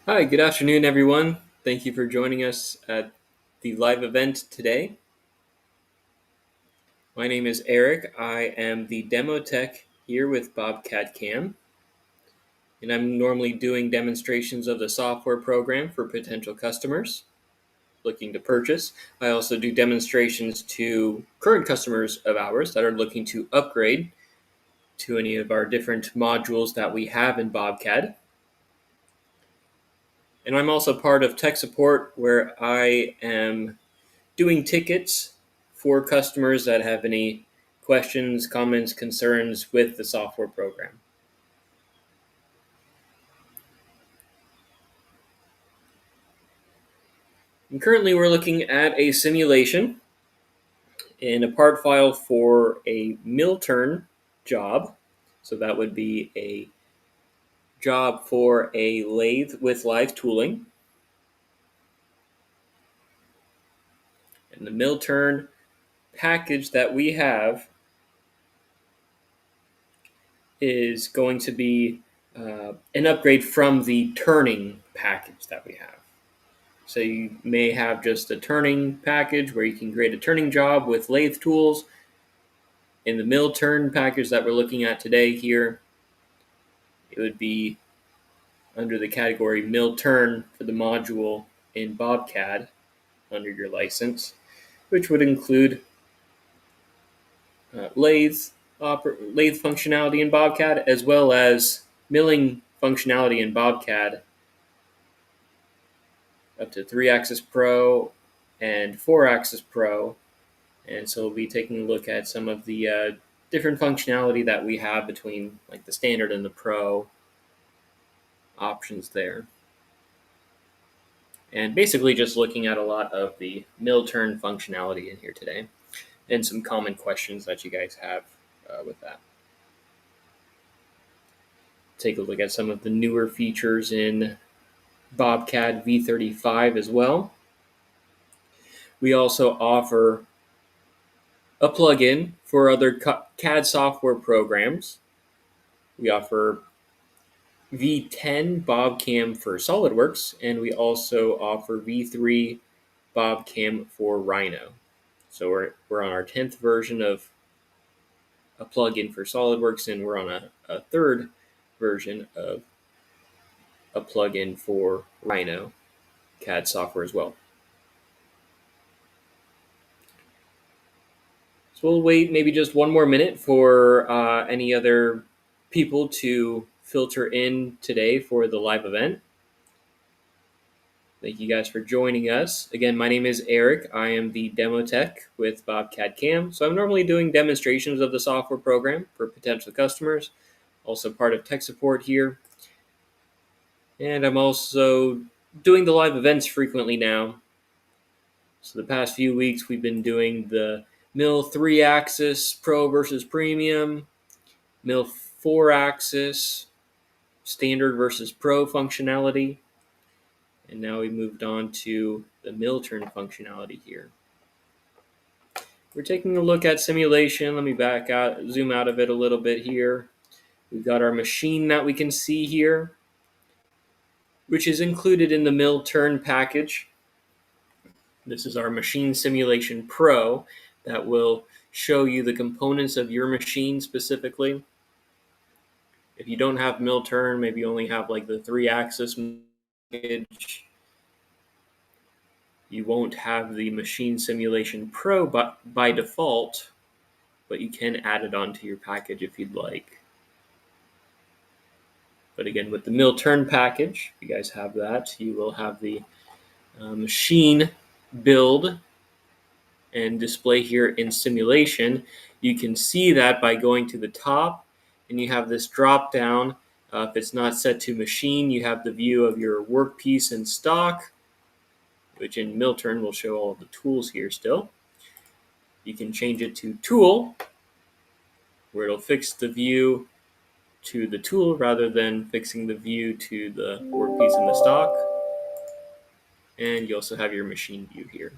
Hi, good afternoon, everyone. Thank you for joining us at the live event today. My name is Eric. I am the demo tech here with Bobcat Cam, and I'm normally doing demonstrations of the software program for potential customers looking to purchase. I also do demonstrations to current customers of ours that are looking to upgrade to any of our different modules that we have in Bobcat. And I'm also part of tech support where I am doing tickets for customers that have any questions, comments, concerns with the software program. And currently, we're looking at a simulation in a part file for a mill turn job. So that would be a job for a lathe with live tooling. And the mill turn package that we have is going to be an upgrade from the turning package that we have. So you may have just a turning package where you can create a turning job with lathe tools. In the mill turn package that we're looking at today here, it would be under the category mill turn for the module in Bobcat under your license, which would include lathe functionality in Bobcat as well as milling functionality in Bobcat up to 3-axis Pro and 4-axis Pro. And so we'll be taking a look at some of the different functionality that we have between like the standard and the pro options there. And basically just looking at a lot of the mill turn functionality in here today and some common questions that you guys have with that. Take a look at some of the newer features in Bobcat V35 as well. We also offer a plugin for other CAD software programs. We offer V10 BobCam for SolidWorks, and we also offer V3 BobCam for Rhino. So we're on our 10th version of a plugin for SolidWorks, and we're on a third version of a plugin for Rhino CAD software as well. So we'll wait maybe just one more minute for any other people to filter in today for the live event. Thank you guys for joining us. Again, my name is Eric. I am the demo tech with Bobcat Cam. So I'm normally doing demonstrations of the software program for potential customers, also part of tech support here. And I'm also doing the live events frequently now. So the past few weeks, we've been doing the mill 3-axis Pro versus Premium, mill 4-axis Standard versus Pro functionality. And now we moved on to the mill turn functionality here. We're taking a look at simulation. Let me zoom out of it a little bit here. We've got our machine that we can see here, which is included in the mill turn package. This is our Machine Simulation Pro that will show you the components of your machine specifically. If you don't have mill turn, maybe you only have like the 3-axis package, you won't have the Machine Simulation Pro by default, but you can add it onto your package if you'd like. But again, with the mill turn package, if you guys have that, you will have the machine build and display here in simulation. You can see that by going to the top, and you have this drop down. If it's not set to machine, you have the view of your workpiece and stock, which in mill turn will show all of the tools here still. You can change it to tool, where it'll fix the view to the tool rather than fixing the view to the workpiece and the stock. And you also have your machine view here.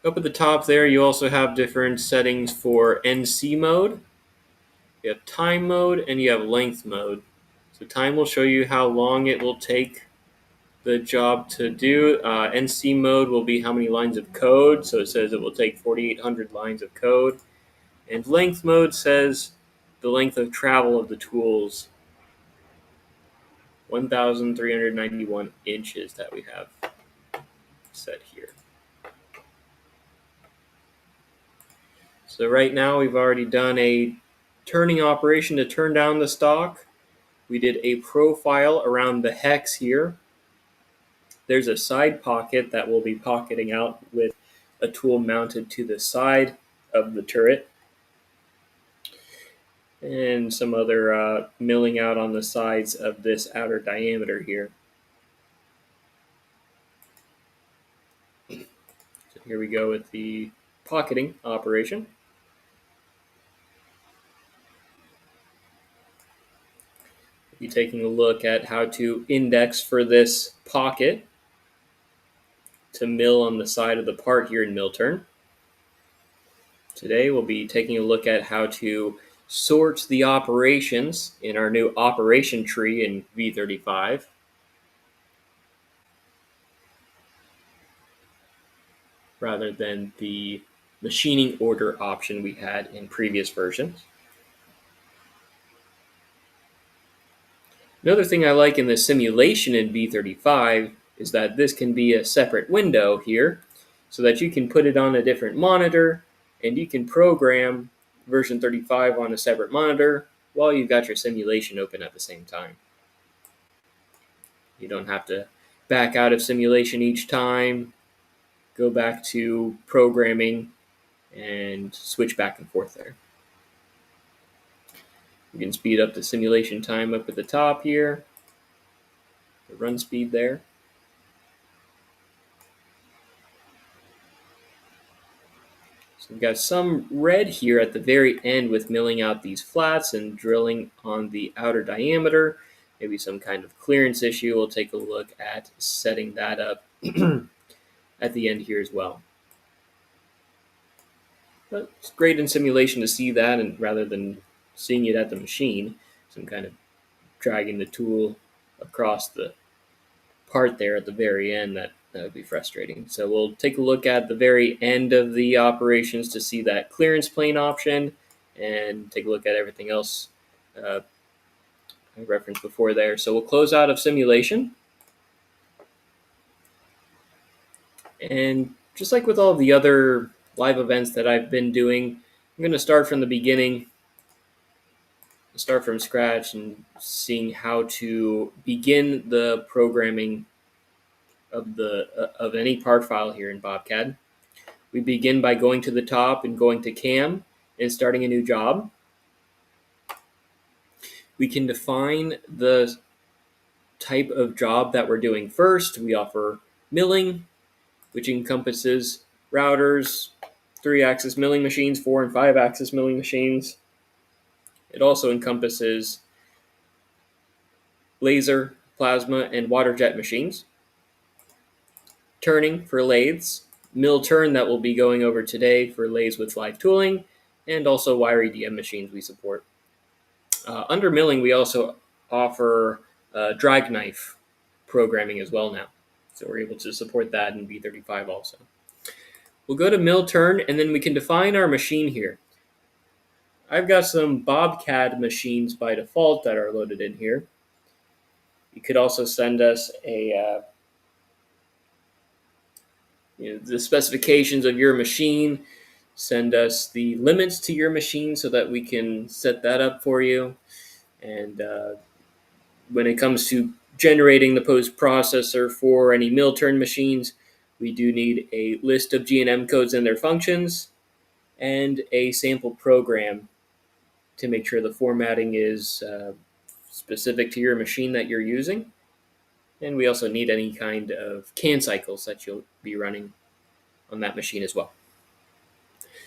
Up at the top there, you also have different settings for NC mode. You have time mode and you have length mode. So time will show you how long it will take the job to do. NC mode will be how many lines of code. So it says it will take 4,800 lines of code. And length mode says the length of travel of the tools, 1,391 inches that we have set here. So right now we've already done a turning operation to turn down the stock. We did a profile around the hex here. There's a side pocket that we'll be pocketing out with a tool mounted to the side of the turret. And some other milling out on the sides of this outer diameter here. So here we go with the pocketing operation. We'll be taking a look at how to index for this pocket to mill on the side of the part here in MillTurn. Today we'll be taking a look at how to sort the operations in our new operation tree in V35. Rather than the machining order option we had in previous versions. Another thing I like in the simulation in V35 is that this can be a separate window here so that you can put it on a different monitor and you can program version 35 on a separate monitor while you've got your simulation open at the same time. You don't have to back out of simulation each time, go back to programming, and switch back and forth there. We can speed up the simulation time up at the top here, the run speed there. So we've got some red here at the very end with milling out these flats and drilling on the outer diameter. Maybe some kind of clearance issue. We'll take a look at setting that up at the end here as well. But it's great in simulation to see that, and rather than seeing it at the machine, some kind of dragging the tool across the part there at the very end, that would be frustrating. So we'll take a look at the very end of the operations to see that clearance plane option and take a look at everything else I referenced before there. So we'll close out of simulation. And just like with all the other live events that I've been doing, I'm going to start from the beginning, start from scratch, and seeing how to begin the programming of any part file here in Bobcad. We begin by going to the top and going to CAM and starting a new job. We can define the type of job that we're doing first. We offer milling, which encompasses routers, 3-axis milling machines, 4 and 5-axis milling machines. It also encompasses laser, plasma, and water jet machines. Turning for lathes, MillTurn that we'll be going over today for lathes with live tooling, and also wire EDM machines we support. Under milling, we also offer drag knife programming as well now. So we're able to support that in V35 also. We'll go to MillTurn, and then we can define our machine here. I've got some Bobcad machines by default that are loaded in here. You could also send us the specifications of your machine, send us the limits to your machine so that we can set that up for you. And when it comes to generating the post processor for any MillTurn machines, we do need a list of G&M codes and their functions and a sample program to make sure the formatting is specific to your machine that you're using. And we also need any kind of CAN cycles that you'll be running on that machine as well.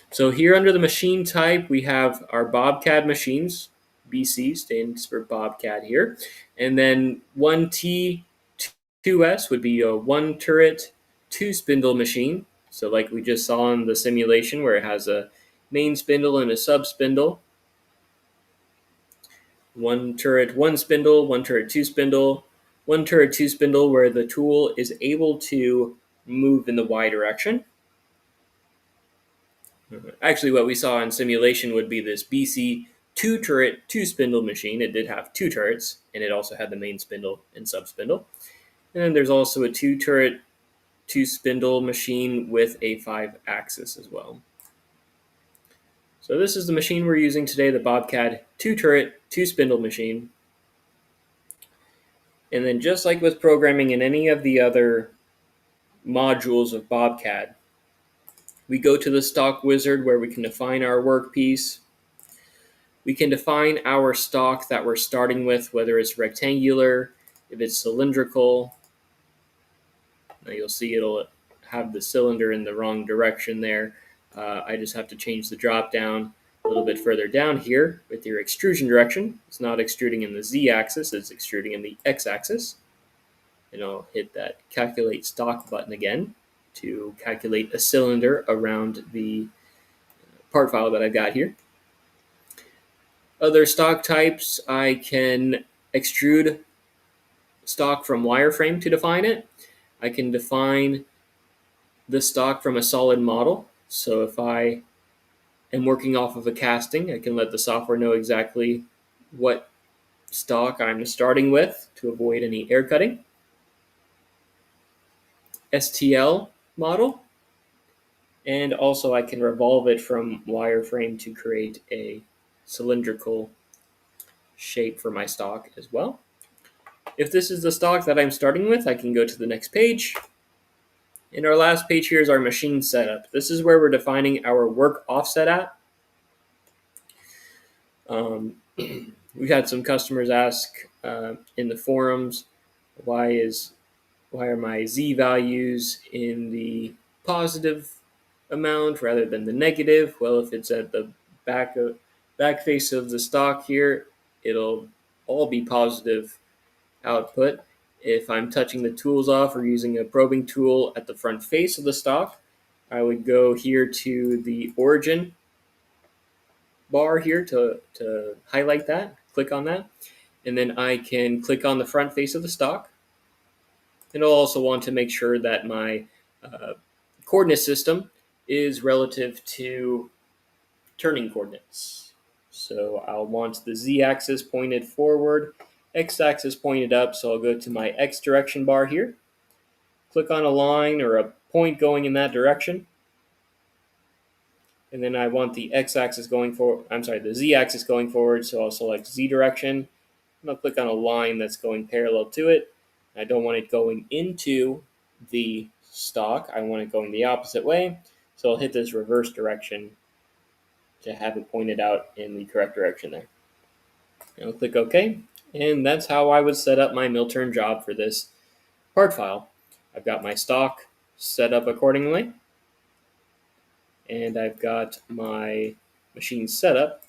So here under the machine type, we have our Bobcad machines. BC stands for Bobcad here. And then 1T2S would be a 1 turret, 2 spindle machine. So like we just saw in the simulation where it has a main spindle and a sub spindle. one turret, one spindle, one turret, two spindle, one turret, two spindle, where the tool is able to move in the Y direction. Actually, what we saw in simulation would be this BC two turret, two spindle machine. It did have two turrets, and it also had the main spindle and sub spindle. And then there's also a two turret, two spindle machine with a 5-axis as well. So this is the machine we're using today, the Bobcat two turret, two spindle machine. And then just like with programming in any of the other modules of Bobcat, we go to the stock wizard where we can define our workpiece. We can define our stock that we're starting with, whether it's rectangular, if it's cylindrical. Now you'll see it'll have the cylinder in the wrong direction there. I just have to change the drop down a little bit further down here with your extrusion direction. It's not extruding in the Z-axis, it's extruding in the X-axis. And I'll hit that calculate stock button again to calculate a cylinder around the part file that I've got here. Other stock types, I can extrude stock from wireframe to define it. I can define the stock from a solid model. So if I am working off of a casting, I can let the software know exactly what stock I'm starting with to avoid any air cutting. STL model. And also I can revolve it from wireframe to create a cylindrical shape for my stock as well. If this is the stock that I'm starting with, I can go to the next page. And our last page here is our machine setup. This is where we're defining our work offset at. We've had some customers ask in the forums, why are my Z values in the positive amount rather than the negative? Well, if it's at the back face of the stock here, it'll all be positive output. If I'm touching the tools off or using a probing tool at the front face of the stock, I would go here to the origin bar here to highlight that, click on that, and then I can click on the front face of the stock. And I'll also want to make sure that my coordinate system is relative to turning coordinates. So I'll want the Z-axis pointed forward, X-axis pointed up, so I'll go to my X direction bar here, click on a line or a point going in that direction, and then I want the X-axis going forward, the Z-axis going forward, so I'll select Z direction, and I'll click on a line that's going parallel to it. I don't want it going into the stock, I want it going the opposite way, so I'll hit this reverse direction to have it pointed out in the correct direction there. And I'll click OK, and that's how I would set up my mill turn job for this part file. I've got my stock set up accordingly, and I've got my machine set up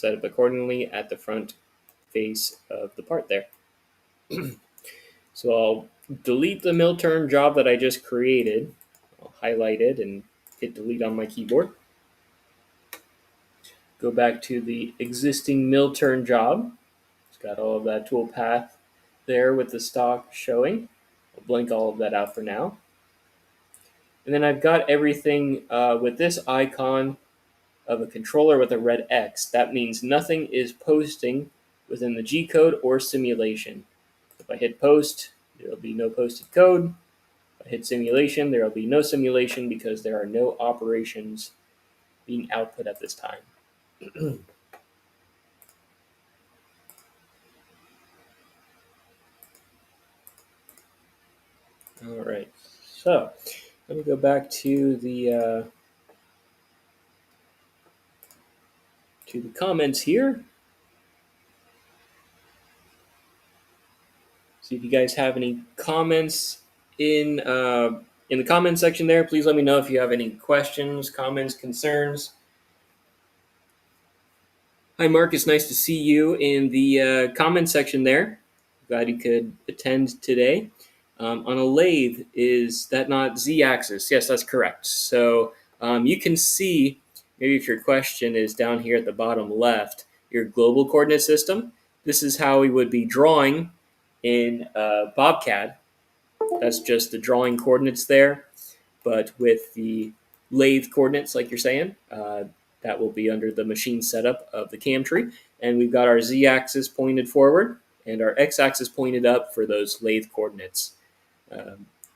accordingly at the front face of the part there. So I'll delete the mill turn job that I just created. I'll highlight it and hit delete on my keyboard. Go back to the existing mill turn job. It's got all of that tool path there with the stock showing. I'll blank all of that out for now. And then I've got everything with this icon of a controller with a red X. That means nothing is posting within the G code or simulation. If I hit post, there will be no posted code. If I hit simulation, there will be no simulation because there are no operations being output at this time. All right, so let me go back to the comments here. See if you guys have any comments in the comment section there. Please let me know if you have any questions, comments, concerns. Hi, Mark. It's nice to see you in the comment section there. Glad you could attend today. On a lathe, is that not Z-axis? Yes, that's correct. So you can see, maybe if your question is down here at the bottom left, your global coordinate system. This is how we would be drawing in BobCAD. That's just the drawing coordinates there, but with the lathe coordinates, like you're saying, that will be under the machine setup of the cam tree. And we've got our z-axis pointed forward and our x-axis pointed up for those lathe coordinates.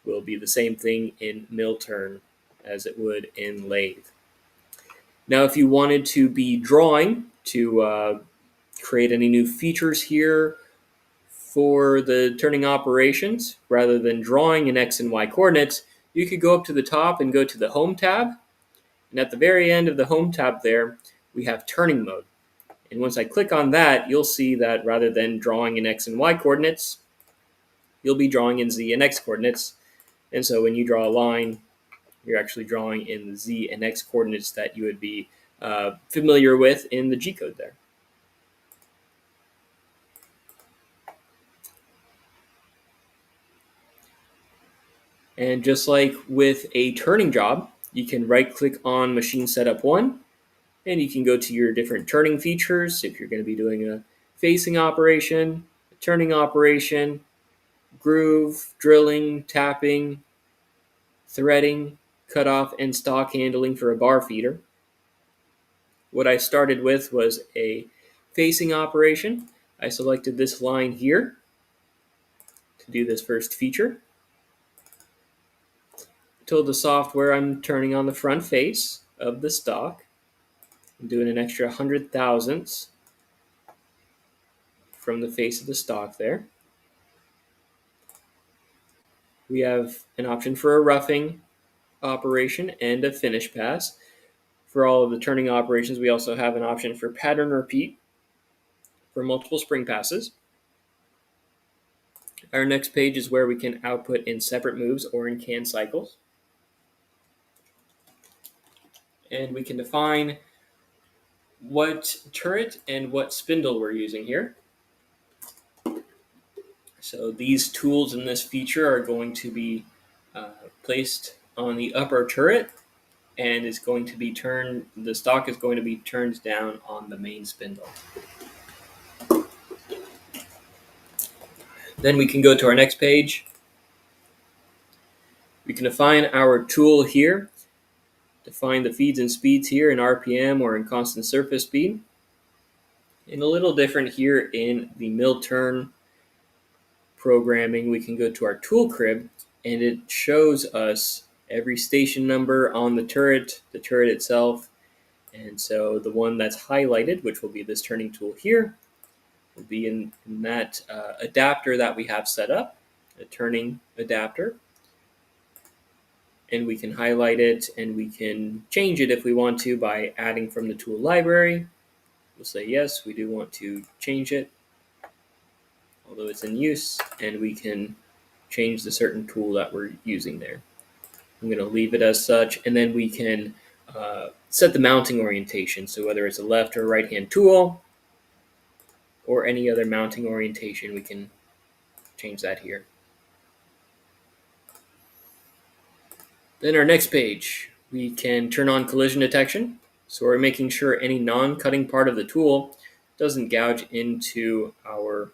Will be the same thing in mill turn as it would in lathe. Now, if you wanted to be drawing to create any new features here for the turning operations, rather than drawing in X and Y coordinates, you could go up to the top and go to the Home tab. And at the very end of the Home tab there, we have Turning Mode. And once I click on that, you'll see that rather than drawing in X and Y coordinates, you'll be drawing in Z and X coordinates. And so when you draw a line, you're actually drawing in the Z and X coordinates that you would be familiar with in the G code there. And just like with a turning job, you can right click on Machine Setup 1, and you can go to your different turning features. If you're going to be doing a facing operation, a turning operation, groove, drilling, tapping, threading, cutoff, and stock handling for a bar feeder. What I started with was a facing operation. I selected this line here to do this first feature. I told the software I'm turning on the front face of the stock. I'm doing an extra 100 thousandths from the face of the stock there. We have an option for a roughing operation and a finish pass. For all of the turning operations, we also have an option for pattern repeat for multiple spring passes. Our next page is where we can output in separate moves or in canned cycles. And we can define what turret and what spindle we're using here. So these tools in this feature are going to be placed on the upper turret and is going to be turned, the stock is going to be turned down on the main spindle. Then we can go to our next page. We can define our tool here, define the feeds and speeds here in RPM or in constant surface speed. And a little different here in the mill turn programming, we can go to our tool crib and it shows us every station number on the turret itself. And so the one that's highlighted, which will be this turning tool here, will be in that adapter that we have set up, a turning adapter. And we can highlight it and we can change it if we want to by adding from the tool library. We'll say yes, we do want to change it, although it's in use, and we can change the certain tool that we're using there. I'm going to leave it as such, and then we can set the mounting orientation. So whether it's a left or right hand tool or any other mounting orientation, we can change that here. Then our next page, we can turn on collision detection. So we're making sure any non-cutting part of the tool doesn't gouge into our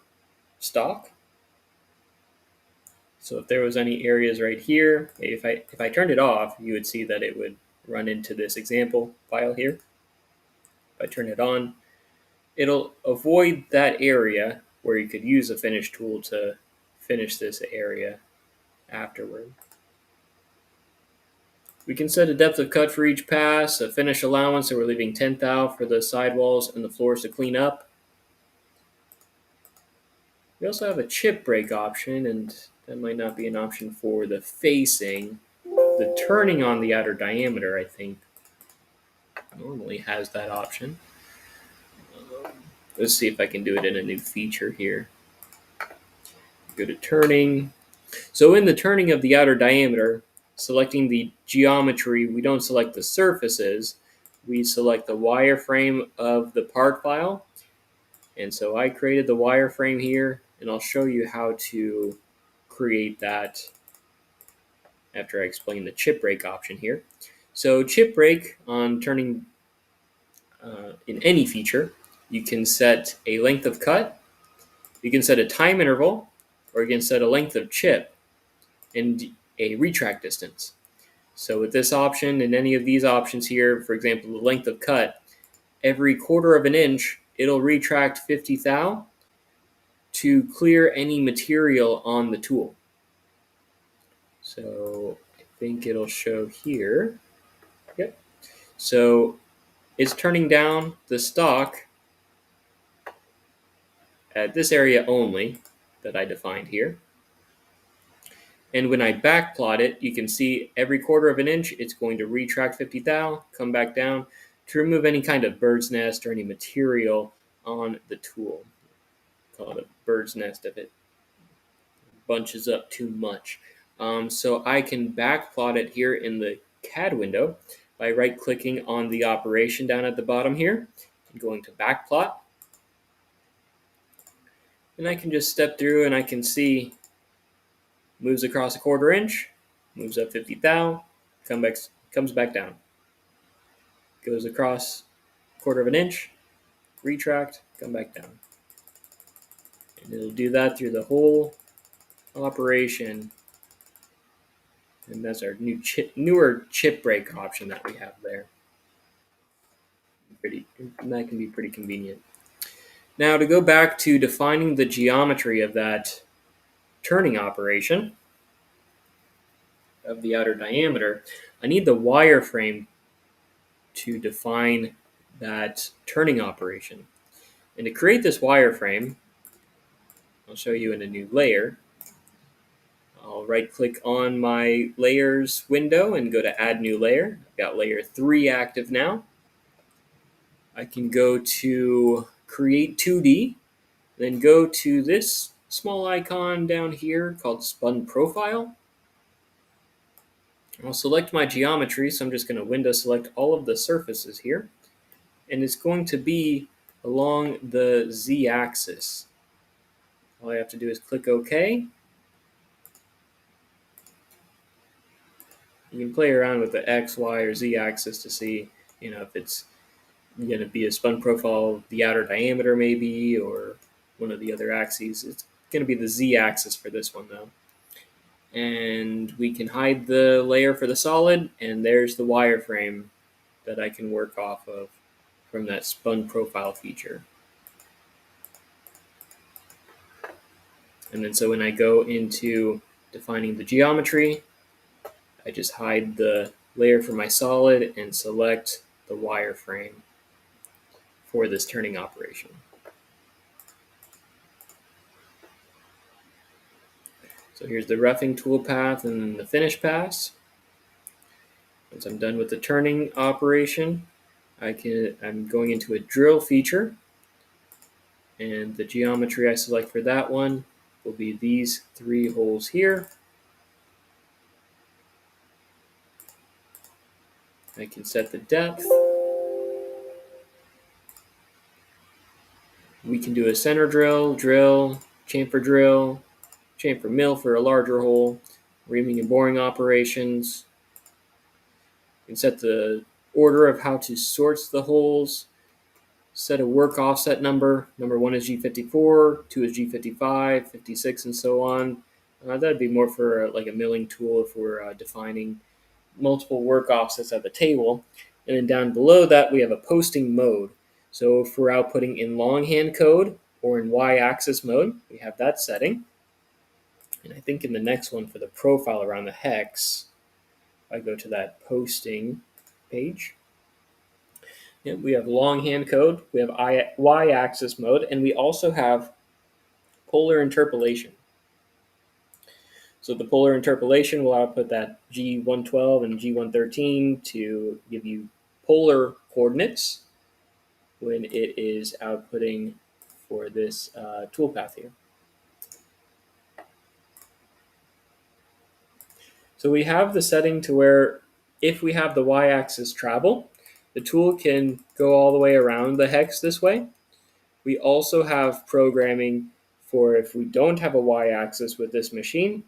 stock. So if there was any areas right here, if I turned it off, you would see that it would run into this example file here. If I turn it on, it'll avoid that area where you could use a finish tool to finish this area afterward. We can set a depth of cut for each pass, a finish allowance, so we're leaving 10 thou for the sidewalls and the floors to clean up. We also have a chip break option, and that might not be an option for the facing. The turning on the outer diameter, I think, normally has that option. Let's see if I can do it in a new feature here. Go to turning. So in the turning of the outer diameter, selecting the geometry, we don't select the surfaces. We select the wireframe of the part file. And so I created the wireframe here, and I'll show you how to create that after I explain the chip break option here. So chip break on turning in any feature, You can set a length of cut, you can set a time interval, or you can set a length of chip and a retract distance. So with this option and any of these options here, for example, the length of cut, every quarter of an inch, it'll retract 50 thou to clear any material on the tool. So I think it'll show here. Yep. So it's turning down the stock at this area only that I defined here. And when I back plot it, you can see every quarter of an inch, it's going to retract 50 thou, come back down to remove any kind of bird's nest or any material on the tool. Call it a bird's nest if it bunches up too much. So I can back plot it here in the CAD window by right-clicking on the operation down at the bottom here and going to back plot. And I can just step through and I can see moves across a quarter inch, moves up 50 thou, comes back down. Goes across a quarter of an inch, retract, come back down. And it'll do that through the whole operation. And that's our newer chip break option that we have there. That can be pretty convenient. Now to go back to defining the geometry of that turning operation of the outer diameter, I need the wireframe to define that turning operation. And to create this wireframe, I'll show you in a new layer. I'll right click on my layers window and go to add new layer. I've got layer 3 active now. I can go to create 2D, then go to this small icon down here called spun profile. I'll select my geometry, so I'm just going to window select all of the surfaces here. And it's going to be along the z-axis. All I have to do is click OK. You can play around with the X, Y, or Z axis to see, if it's going to be a spun profile, the outer diameter maybe, or one of the other axes. It's going to be the Z axis for this one though. And we can hide the layer for the solid, and there's the wireframe that I can work off of from that spun profile feature. And then so when I go into defining the geometry, I just hide the layer for my solid and select the wireframe for this turning operation. So here's the roughing toolpath and then the finish pass. Once I'm done with the turning operation, I'm going into a drill feature, and the geometry I select for that one will be these 3 holes here. I can set the depth. We can do a center drill, chamfer mill for a larger hole, reaming and boring operations. You can set the order of how to sort the holes, set a work offset number. Number 1 is G54, 2 is G55, 56, and so on. That'd be more for like a milling tool if we're defining multiple work offsets at the table. And then down below that, we have a posting mode. So if we're outputting in longhand code or in y-axis mode, we have that setting. And I think in the next one for the profile around the hex, I go to that posting page. Yeah, we have longhand code, we have y-axis mode, and we also have polar interpolation. So the polar interpolation will output that G112 and G113 to give you polar coordinates when it is outputting for this toolpath here. So we have the setting to where if we have the y-axis travel, the tool can go all the way around the hex this way. We also have programming for if we don't have a y-axis with this machine,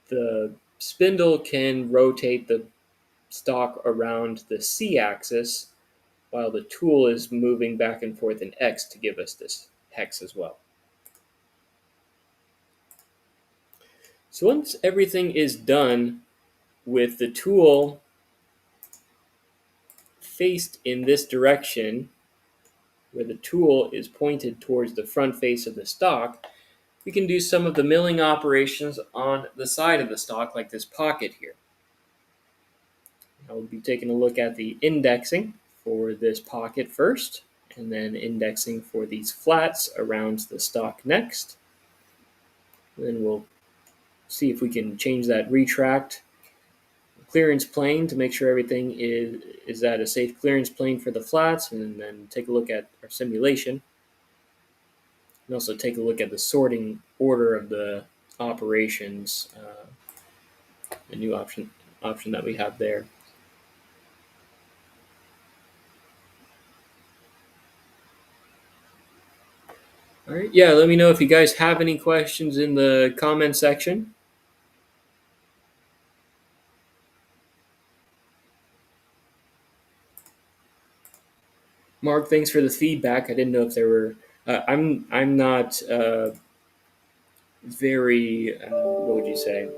the spindle can rotate the stock around the c-axis while the tool is moving back and forth in X to give us this hex as well. So once everything is done with the tool faced in this direction, where the tool is pointed towards the front face of the stock, we can do some of the milling operations on the side of the stock, like this pocket here. I'll be taking a look at the indexing for this pocket first, and then indexing for these flats around the stock next. Then we'll see if we can change that retract clearance plane to make sure everything is at a safe clearance plane for the flats, and then take a look at our simulation. And also take a look at the sorting order of the operations, the new option that we have there. All right, yeah, let me know if you guys have any questions in the comment section. Mark, thanks for the feedback. I didn't know if there were. I'm not very. What would you say?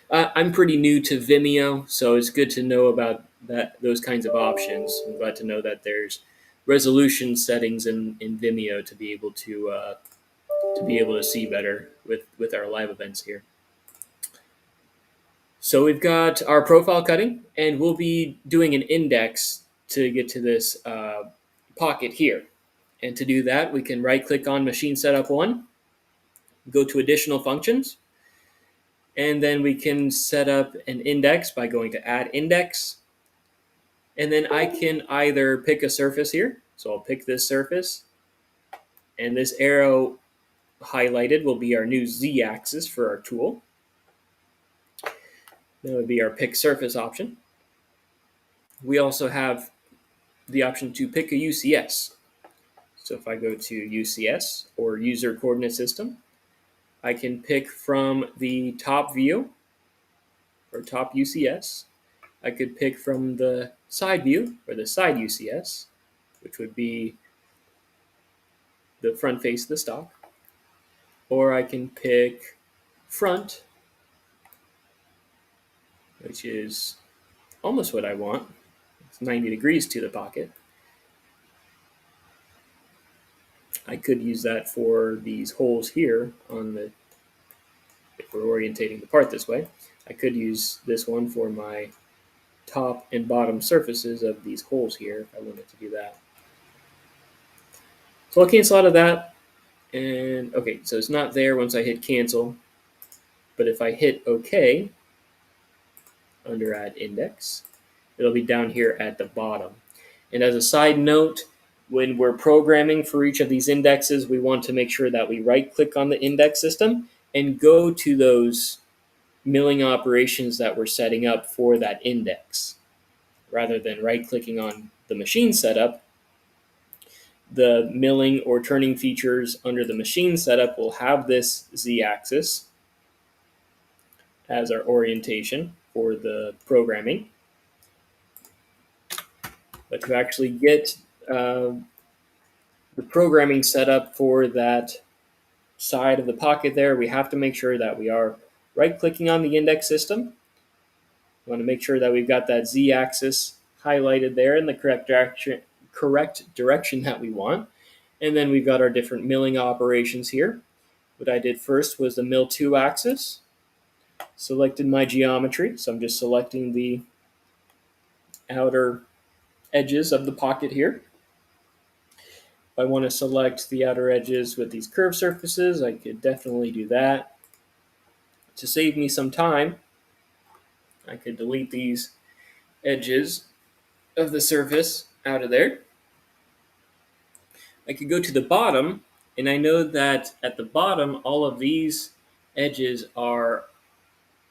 I'm pretty new to Vimeo, so it's good to know about those kinds of options. I'm glad to know that there's resolution settings in Vimeo to be able to see better with our live events here. So we've got our profile cutting, and we'll be doing an index to get to this pocket here. And to do that, we can right-click on Machine Setup 1, go to Additional Functions, and then we can set up an index by going to Add Index. And then I can either pick a surface here. So I'll pick this surface, and this arrow highlighted will be our new Z-axis for our tool. That would be our Pick Surface option. We also have the option to pick a UCS. So if I go to UCS, or User Coordinate System, I can pick from the top view, or top UCS. I could pick from the side view, or the side UCS, which would be the front face of the stock. Or I can pick front, which is almost what I want. It's 90 degrees to the pocket. I could use that for these holes here on the, if we're orientating the part this way. I could use this one for my top and bottom surfaces of these holes here if I wanted to do that. So I'll cancel out of that. And okay, so it's not there once I hit cancel. But if I hit OK under Add Index, it'll be down here at the bottom. And as a side note, when we're programming for each of these indexes, we want to make sure that we right-click on the index system and go to those milling operations that we're setting up for that index. Rather than right-clicking on the machine setup, the milling or turning features under the machine setup will have this Z-axis as our orientation for the programming. But to actually get the programming set up for that side of the pocket there, we have to make sure that we are right-clicking on the index system. We want to make sure that we've got that Z-axis highlighted there in the correct direction that we want. And then we've got our different milling operations here. What I did first was the mill 2 axis. Selected my geometry, so I'm just selecting the outer edges of the pocket here. If I want to select the outer edges with these curved surfaces, I could definitely do that. To save me some time, I could delete these edges of the surface out of there. I could go to the bottom, and I know that at the bottom, all of these edges are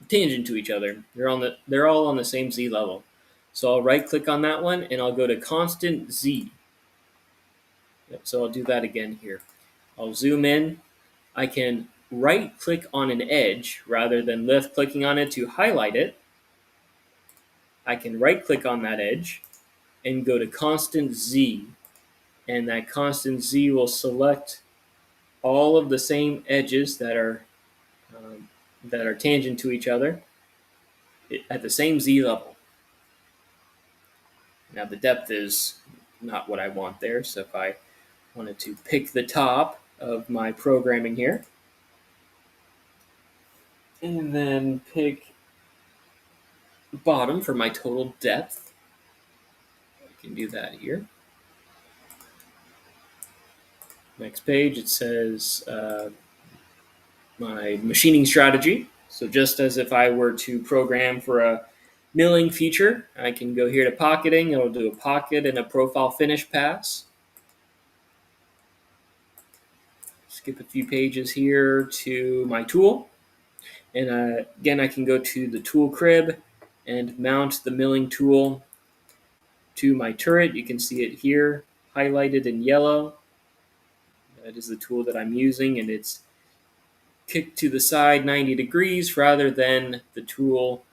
tangent to each other. They're all on the same Z level. So I'll right-click on that one, and I'll go to Constant Z. So I'll do that again here. I'll zoom in. I can right-click on an edge rather than left-clicking on it to highlight it. I can right-click on that edge, and go to constant Z. And that constant Z will select all of the same edges that are tangent to each other at the same Z level. Now the depth is not what I want there, so if I wanted to pick the top of my programming here, and then pick bottom for my total depth, I can do that here. Next page, it says my machining strategy. So just as if I were to program for a milling feature, I can go here to pocketing. It'll do a pocket and a profile finish pass. Skip a few pages here to my tool. And again, I can go to the tool crib and mount the milling tool to my turret. You can see it here highlighted in yellow. That is the tool that I'm using, and it's kicked to the side 90 degrees rather than the tool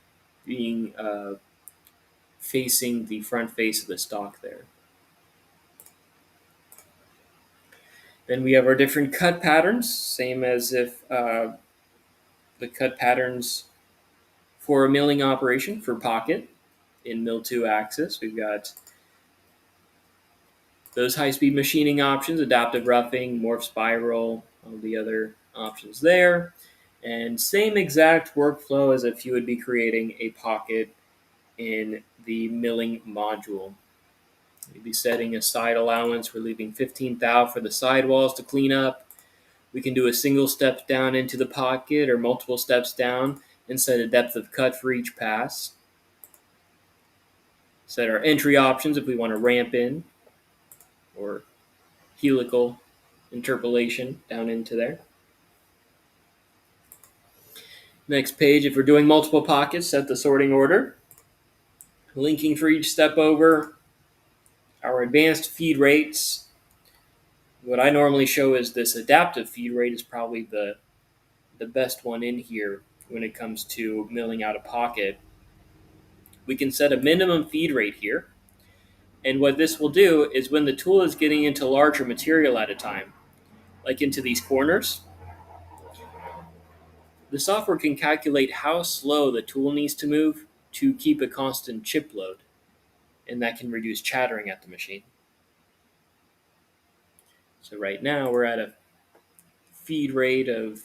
being facing the front face of the stock there. Then we have our different cut patterns, same as if the cut patterns for a milling operation for pocket in mill 2 axis. We've got those high-speed machining options, adaptive roughing, morph spiral, all the other options there. And same exact workflow as if you would be creating a pocket in the milling module. We'd be setting a side allowance. We're leaving 15 thou for the sidewalls to clean up. We can do a single step down into the pocket or multiple steps down and set a depth of cut for each pass. Set our entry options if we want to ramp in or helical interpolation down into there. Next page, if we're doing multiple pockets, set the sorting order. Linking for each step over. Our advanced feed rates. What I normally show is this adaptive feed rate is probably the best one in here when it comes to milling out a pocket. We can set a minimum feed rate here. And what this will do is when the tool is getting into larger material at a time, like into these corners, the software can calculate how slow the tool needs to move to keep a constant chip load, and that can reduce chattering at the machine. So right now we're at a feed rate of,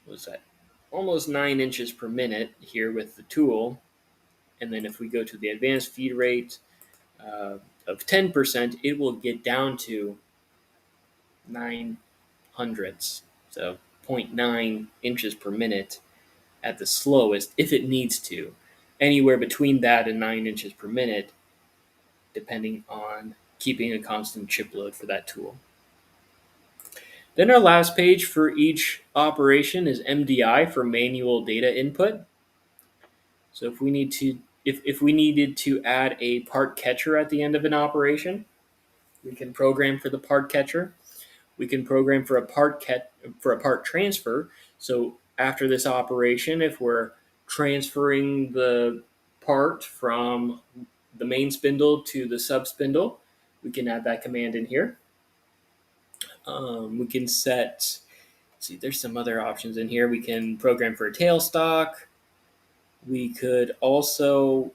what's that, almost 9 inches per minute here with the tool. And then if we go to the advanced feed rate of 10%, it will get down to 9 hundredths, so 0.9 inches per minute at the slowest if it needs to. Anywhere between that and 9 inches per minute, depending on keeping a constant chip load for that tool. Then our last page for each operation is MDI for manual data input. So if we need to, if we needed to add a part catcher at the end of an operation, we can program for the part catcher. We can program for a part transfer. So after this operation, if we're transferring the part from the main spindle to the sub spindle, we can add that command in here. We can set, see, there's some other options in here. We can program for a tailstock. We could also,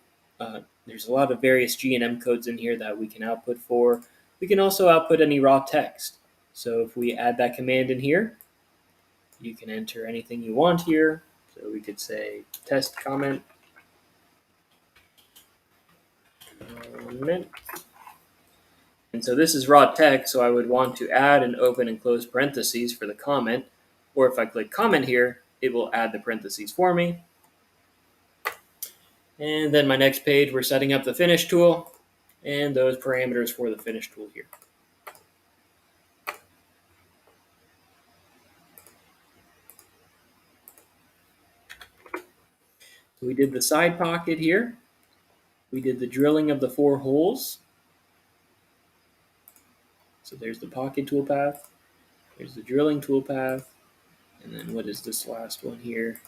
there's a lot of various G&M codes in here that we can output for. We can also output any raw text. So if we add that command in here, you can enter anything you want here. So we could say test comment. And so this is raw text, so I would want to add and open and close parentheses for the comment. Or if I click comment here, it will add the parentheses for me. And then my next page, we're setting up the finish tool and those parameters for the finish tool here. So we did the side pocket here. We did the drilling of the 4 holes. So there's the pocket toolpath. There's the drilling toolpath. And then what is this last one here?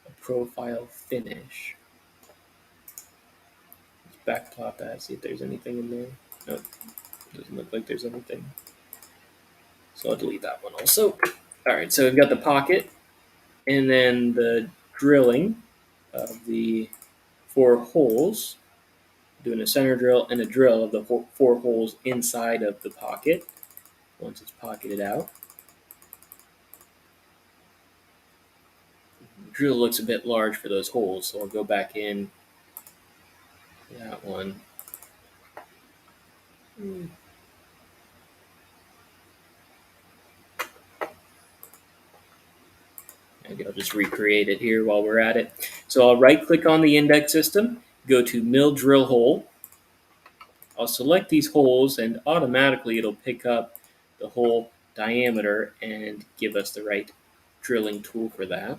A profile finish. backplot that, see if there's anything in there. Nope, doesn't look like there's anything. So I'll delete that one also. All right, so we've got the pocket, and then the drilling of the 4 holes, doing a center drill and a drill of the 4 holes inside of the pocket once it's pocketed out. The drill looks a bit large for those holes, so I'll go back in that one. Maybe I'll just recreate it here while we're at it. So I'll right click on the index system, go to mill drill hole. I'll select these holes and automatically it'll pick up the hole diameter and give us the right drilling tool for that.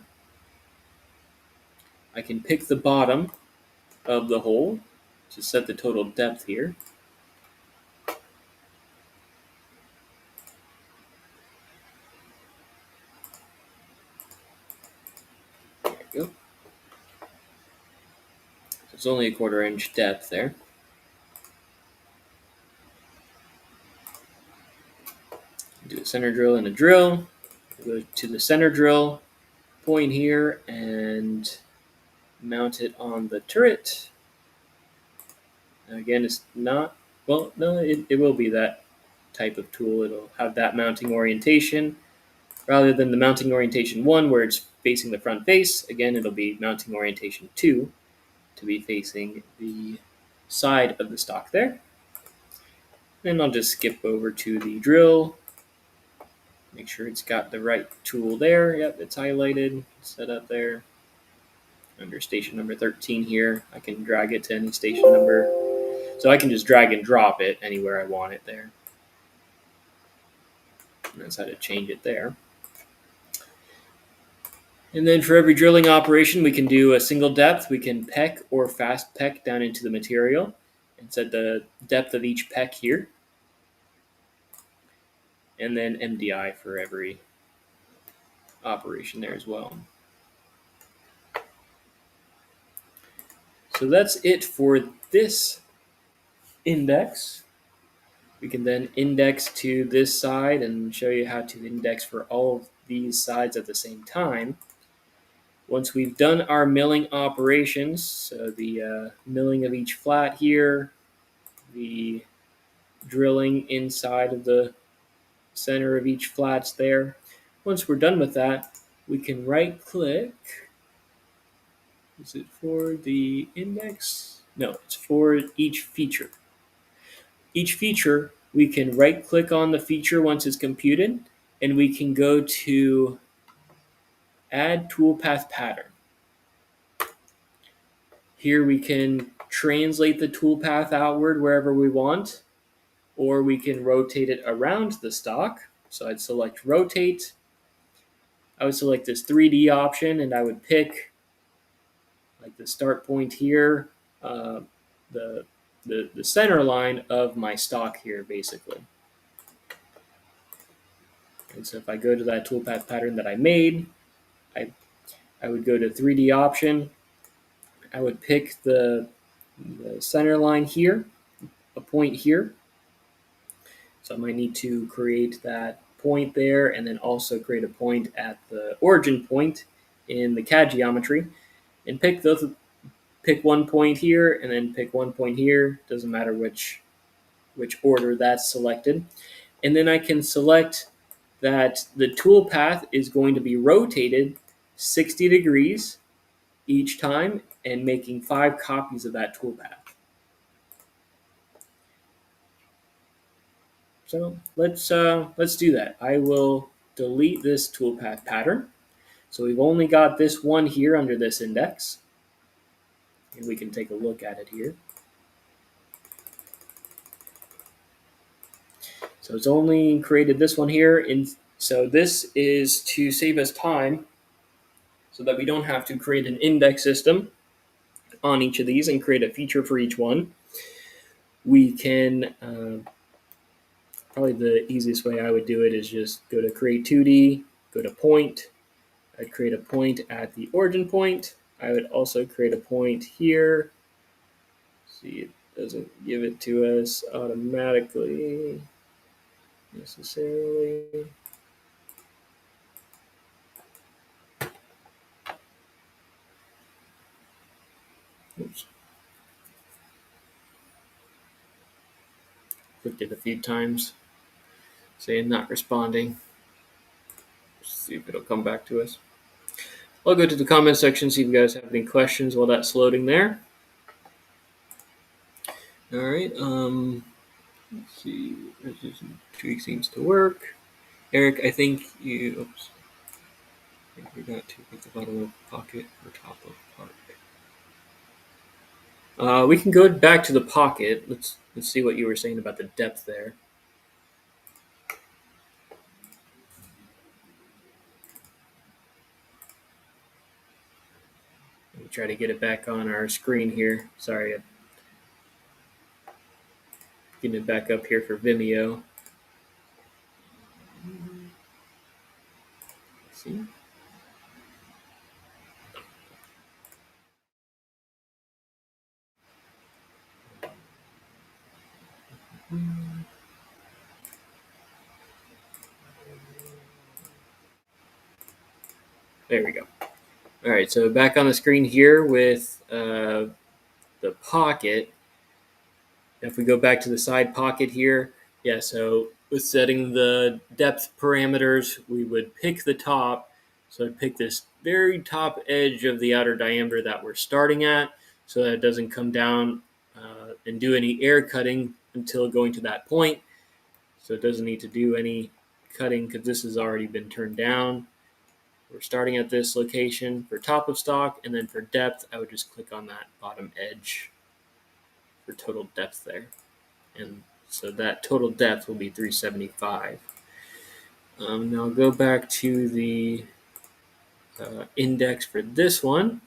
I can pick the bottom of the hole to set the total depth here. There we go. So it's only a 1/4 inch depth there. Do a center drill and a drill. Go to the center drill point here and mount it on the turret. Again, it's not, well, no, it will be that type of tool. It'll have that mounting orientation. Rather than the mounting orientation 1 where it's facing the front face, again, it'll be mounting orientation 2 to be facing the side of the stock there. Then I'll just skip over to the drill. Make sure it's got the right tool there. Yep, it's highlighted, set up there. Under station number 13 here, I can drag it to any station number. So I can just drag and drop it anywhere I want it there. And that's how to change it there. And then for every drilling operation, we can do a single depth. We can peck or fast peck down into the material and set the depth of each peck here. And then MDI for every operation there as well. So that's it for this index. We can then index to this side and show you how to index for all of these sides at the same time. Once we've done our milling operations, so the milling of each flat here, the drilling inside of the center of each flats there. Once we're done with that, we can right click. Is it for the index? No, it's for each feature. Each feature, we can right click on the feature once it's computed, and we can go to Add Toolpath Pattern. Here we can translate the toolpath outward wherever we want, or we can rotate it around the stock. So I'd select rotate. I would select this 3D option and I would pick like the start point here, the center line of my stock here basically. And so if I go to that toolpath pattern that I made, I would go to 3D option. I would pick the center line here, a point here. So I might need to create that point there and then also create a point at the origin point in the CAD geometry and pick one point here and then pick one point here. Doesn't matter which order that's selected. And then I can select that the tool path is going to be rotated 60 degrees each time and making 5 copies of that tool path. So let's do that. I will delete this toolpath pattern. So we've only got this one here under this index. And we can take a look at it here. So it's only created this one here. And so this is to save us time so that we don't have to create an index system on each of these and create a feature for each one. We can, probably the easiest way I would do it is just go to create 2D, go to point. I'd create a point at the origin point. I would also create a point here. See, doesn't give it to us automatically necessarily. Oops. Clicked it a few times, saying not responding. Let's see if it'll come back to us. I'll go to the comment section, see if you guys have any questions while that's loading there. All right. Let's see. Tweak seems to work. Eric, I think you. Oops. I forgot to put the bottom of pocket or top of pocket. We can go back to the pocket. Let's see what you were saying about the depth there. Let me try to get it back on our screen here. Sorry, I'm getting it back up here for Vimeo. Let's see. There we go. All right, so back on the screen here with the pocket. If we go back to the side pocket here, yeah, so with setting the depth parameters, we would pick the top. So I'd pick this very top edge of the outer diameter that we're starting at so that it doesn't come down and do any air cutting until going to that point. So it doesn't need to do any cutting because this has already been turned down. We're starting at this location for top of stock, and then for depth, I would just click on that bottom edge for total depth there. And so that total depth will be 375. Now I'll go back to the index for this one.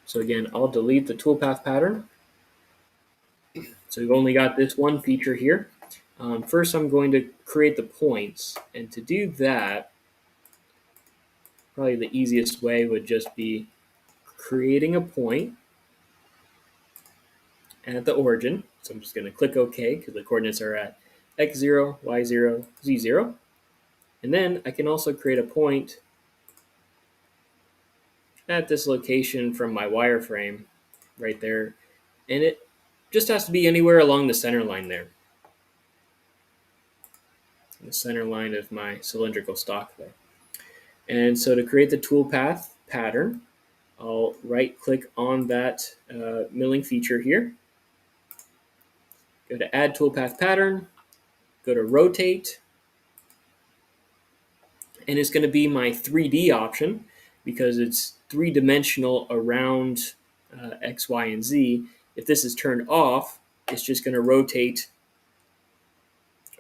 So again, I'll delete the toolpath pattern. So we've only got this one feature here. First, I'm going to create the points. And to do that, probably the easiest way would just be creating a point at the origin. So I'm just going to click OK because the coordinates are at x0, y0, z0. And then I can also create a point at this location from my wireframe right there. And it just has to be anywhere along the center line there. The center line of my cylindrical stock there. And so to create the toolpath pattern, I'll right click on that milling feature here. Go to add toolpath pattern, go to rotate, and it's going to be my 3D option because it's three-dimensional around X, Y, and Z. If this is turned off, it's just going to rotate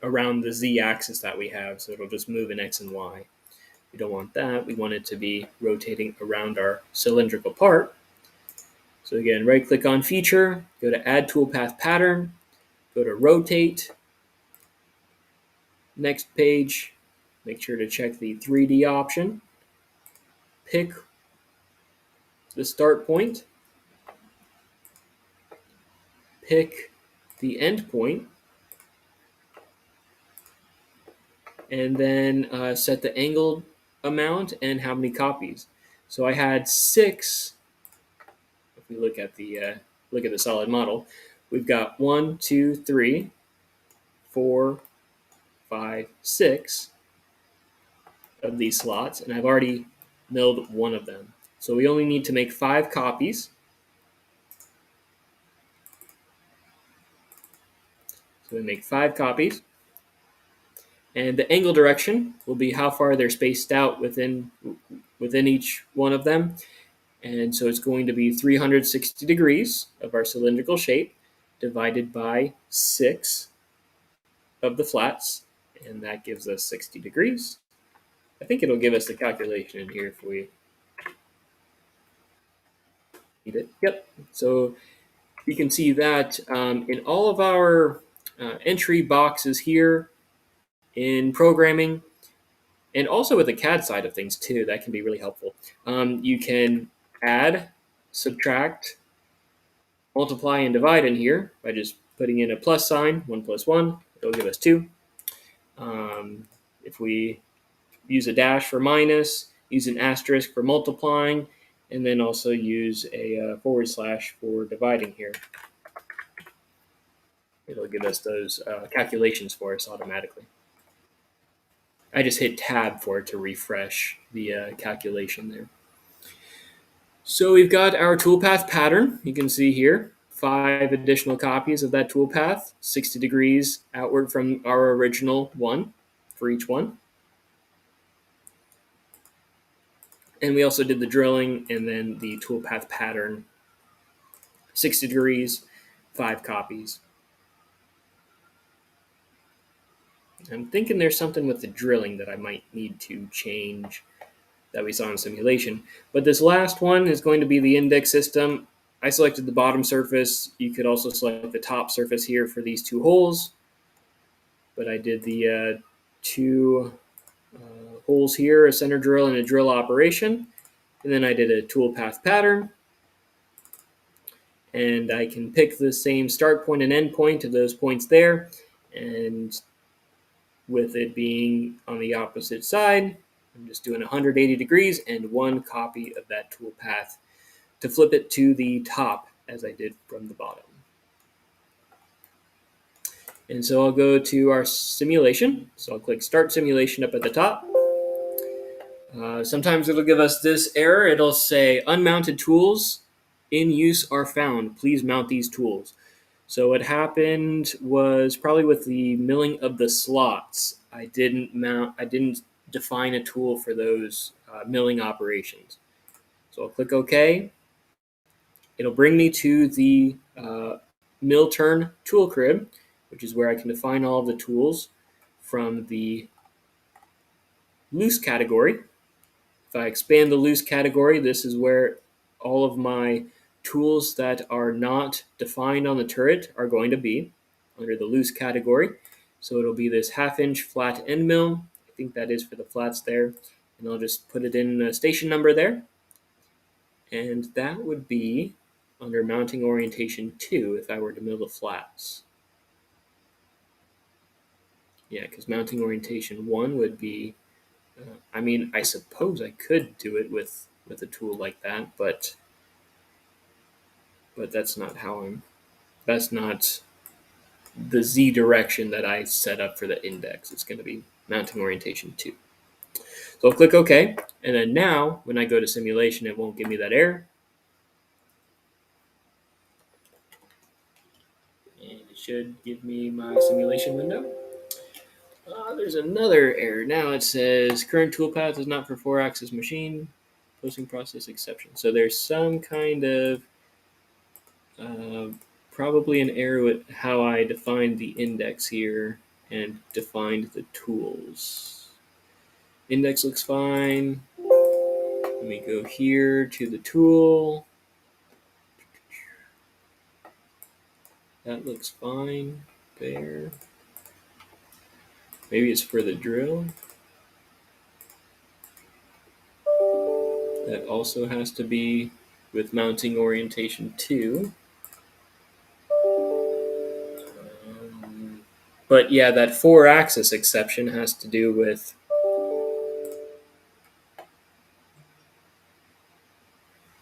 around the Z axis that we have, so it'll just move in X and Y. We don't want that. We want it to be rotating around our cylindrical part. So again, right-click on feature, go to add toolpath pattern, go to rotate. Next page, make sure to check the 3D option. Pick the start point. Pick the end point. And then set the angle amount and how many copies. So I had 6. If we look at the solid model, we've got 1, 2, 3, 4, 5, 6 of these slots, and I've already milled one of them. So we only need to make 5 copies. So we make 5 copies. And the angle direction will be how far they're spaced out within each one of them. And so it's going to be 360 degrees of our cylindrical shape divided by 6 of the flats, and that gives us 60 degrees. I think it'll give us the calculation in here if we need it. Yep. So you can see that in all of our entry boxes here in programming, and also with the CAD side of things too, that can be really helpful. You can add, subtract, multiply and divide in here by just putting in a plus sign, 1 plus 1, it'll give us 2. If we use a dash for minus, use an asterisk for multiplying, and then also use a forward slash for dividing here, it'll give us those calculations for us automatically. I just hit tab for it to refresh the calculation there. So we've got our toolpath pattern. You can see here 5 additional copies of that toolpath, 60 degrees outward from our original one for each one. And we also did the drilling and then the toolpath pattern, 60 degrees, 5 copies. I'm thinking there's something with the drilling that I might need to change that we saw in simulation. But this last one is going to be the index system. I selected the bottom surface. You could also select the top surface here for these 2 holes. But I did the 2 holes here, a center drill and a drill operation. And then I did a toolpath pattern. And I can pick the same start point and end point of those points there. And with it being on the opposite side, I'm just doing 180 degrees and 1 copy of that toolpath to flip it to the top as I did from the bottom. And so I'll go to our simulation. So I'll click Start Simulation up at the top. Sometimes it'll give us this error. It'll say unmounted tools in use are found. Please mount these tools. So what happened was probably with the milling of the slots, I didn't define a tool for those milling operations. So I'll click OK. It'll bring me to the mill turn tool crib, which is where I can define all of the tools from the loose category. If I expand the loose category, this is where all of my tools that are not defined on the turret are going to be under the loose category. So it'll be this 1/2 inch flat end mill. I think that is for the flats there. And I'll just put it in a station number there. And that would be under mounting orientation 2 if I were to mill the flats. Yeah, because mounting orientation 1 would be, I mean, I suppose I could do it with a tool like that, but that's not that's not the Z direction that I set up for the index. It's going to be mounting orientation 2. So I'll click OK, and then now when I go to simulation, it won't give me that error. And it should give me my simulation window. There's another error. Now it says current toolpath is not for 4-axis machine, posting process exception. So there's some kind of probably an error with how I defined the index here and defined the tools. Index looks fine. Let me go here to the tool. That looks fine there. Maybe it's for the drill. That also has to be with mounting orientation 2. But yeah, that 4-axis exception has to do with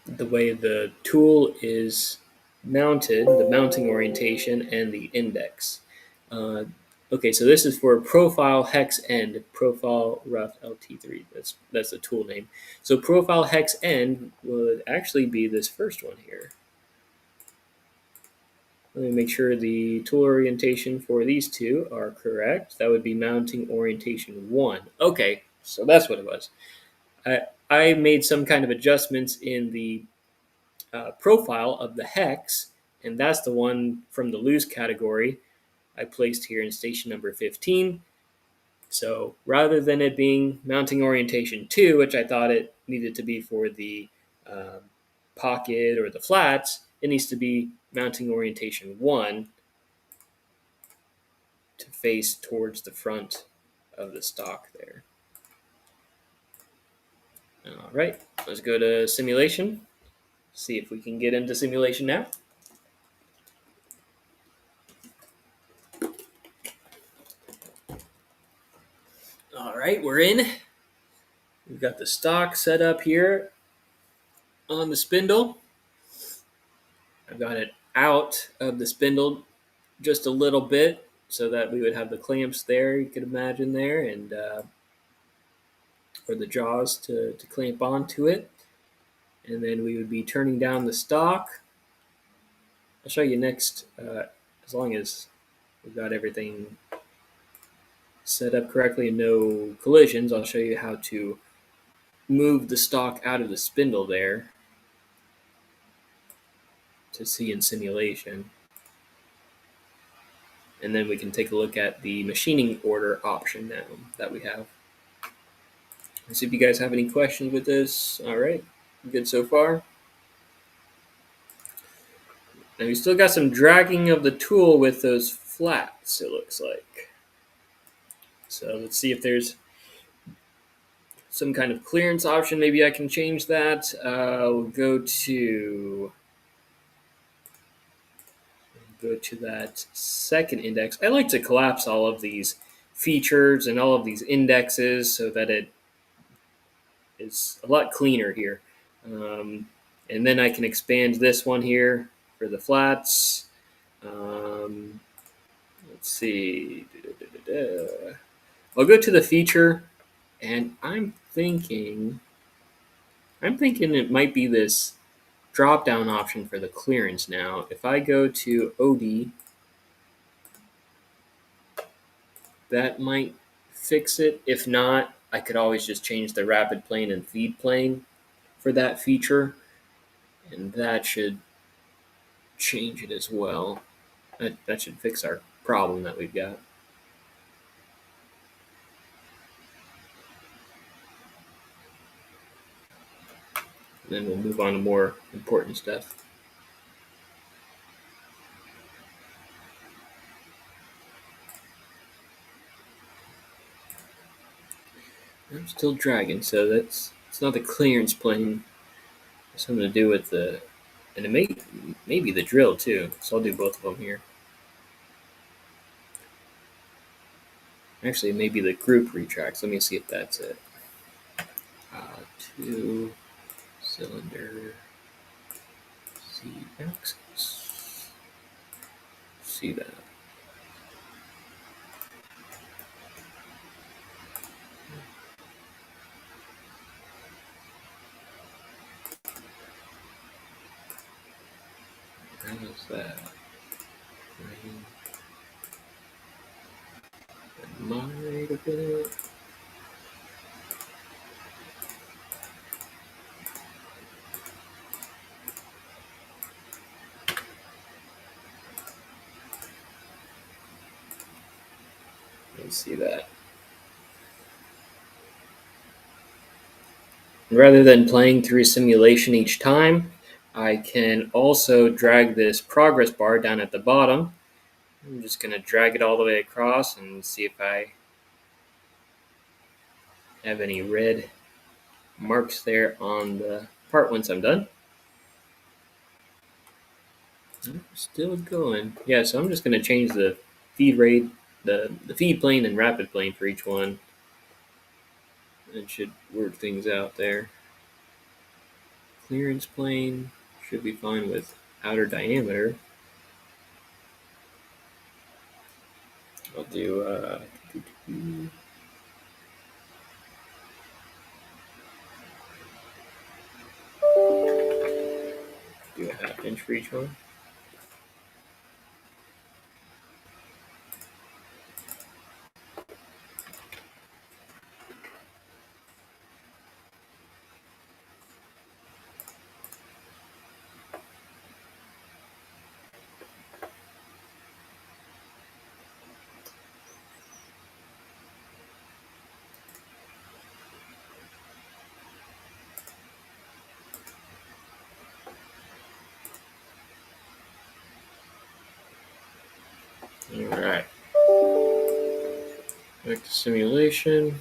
the way the tool is mounted, the mounting orientation, and the index. Okay, so this is for profile hex end, profile rough LT3. That's the tool name. So profile hex end would actually be this first one here. Let me make sure the tool orientation for these two are correct. That would be mounting orientation 1. Okay, so that's what it was. I made some kind of adjustments in the profile of the hex, and that's the one from the loose category I placed here in station number 15. So rather than it being mounting orientation 2, which I thought it needed to be for the pocket or the flats, it needs to be mounting orientation 1 to face towards the front of the stock there. All right, let's go to simulation. See if we can get into simulation now. right, we're in. We've got the stock set up here on the spindle. I've got it out of the spindle just a little bit so that we would have the clamps there, you could imagine there, and or the jaws to clamp onto it. And then we would be turning down the stock. I'll show you next, as long as we've got everything set up correctly and no collisions, I'll show you how to move the stock out of the spindle there to see in simulation. And then we can take a look at the machining order option now that we have. Let's see if you guys have any questions with this. All right, good so far. Now we still got some dragging of the tool with those flats, it looks like. So let's see if there's some kind of clearance option. Maybe I can change that. We'll go to that second index. I like to collapse all of these features and all of these indexes so that it is a lot cleaner here. And then I can expand this one here for the flats. Let's see. I'll go to the feature, and I'm thinking it might be this drop down option for the clearance now. If I go to OD, that might fix it. If not, I could always just change the rapid plane and feed plane for that feature, and that should change it as well. That should fix our problem that we've got. And then we'll move on to more important stuff. I'm still dragging, so it's not the clearance plane. It's something to do with the, and it maybe the drill too. So I'll do both of them here. Actually, maybe the group retracts. Let me see if that's it. 2 cylinder Z axis. See that. How's that? Might have been it. Let's see that. Rather than playing through simulation each time, I can also drag this progress bar down at the bottom. I'm just going to drag it all the way across and see if I have any red marks there on the part once I'm done. Still going. Yeah, so I'm just going to change the feed rate, the feed plane and rapid plane for each one. It should work things out there. Clearance plane should be fine with outer diameter. I'll do a 1/2 inch for each one. All right. Back to simulation.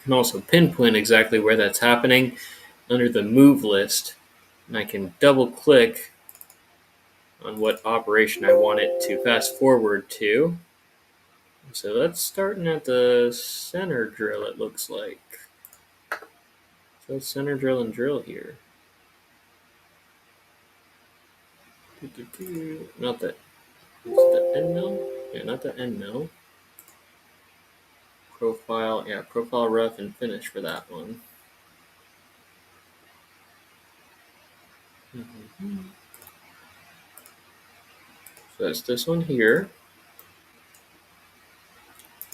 can also pinpoint exactly where that's happening under the move list, and I can double click on what operation I want it to fast forward to. So that's starting at the center drill, it looks like. So let's center drill and drill here. Not the, is it the end mill? Yeah, not the end mill. Profile, yeah, profile, rough, and finish for that one. So that's this one here.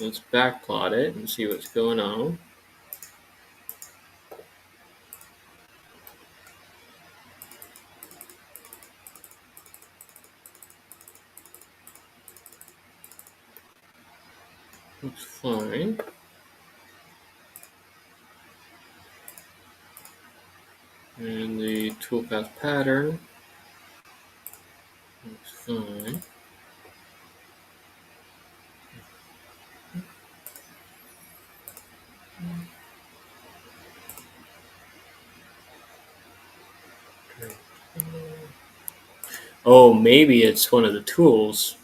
Let's backplot it and see what's going on. Looks fine. And the toolpath pattern looks fine. Oh, maybe it's one of the tools.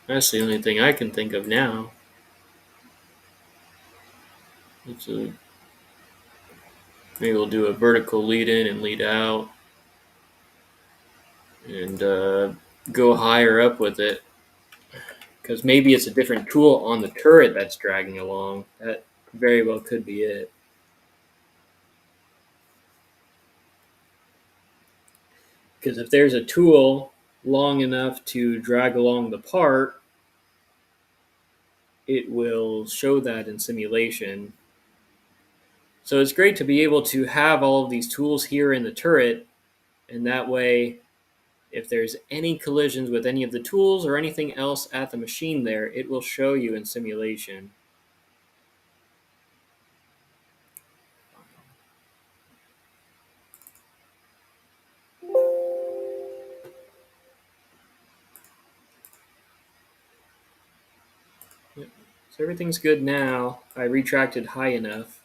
That's the only thing I can think of now. Maybe we'll do a vertical lead in and lead out, and go higher up with it. Because maybe it's a different tool on the turret that's dragging along. That very well could be it. Because if there's a tool long enough to drag along the part, it will show that in simulation. So it's great to be able to have all of these tools here in the turret, and that way, if there's any collisions with any of the tools or anything else at the machine there, it will show you in simulation. Yep. So everything's good now. I retracted high enough.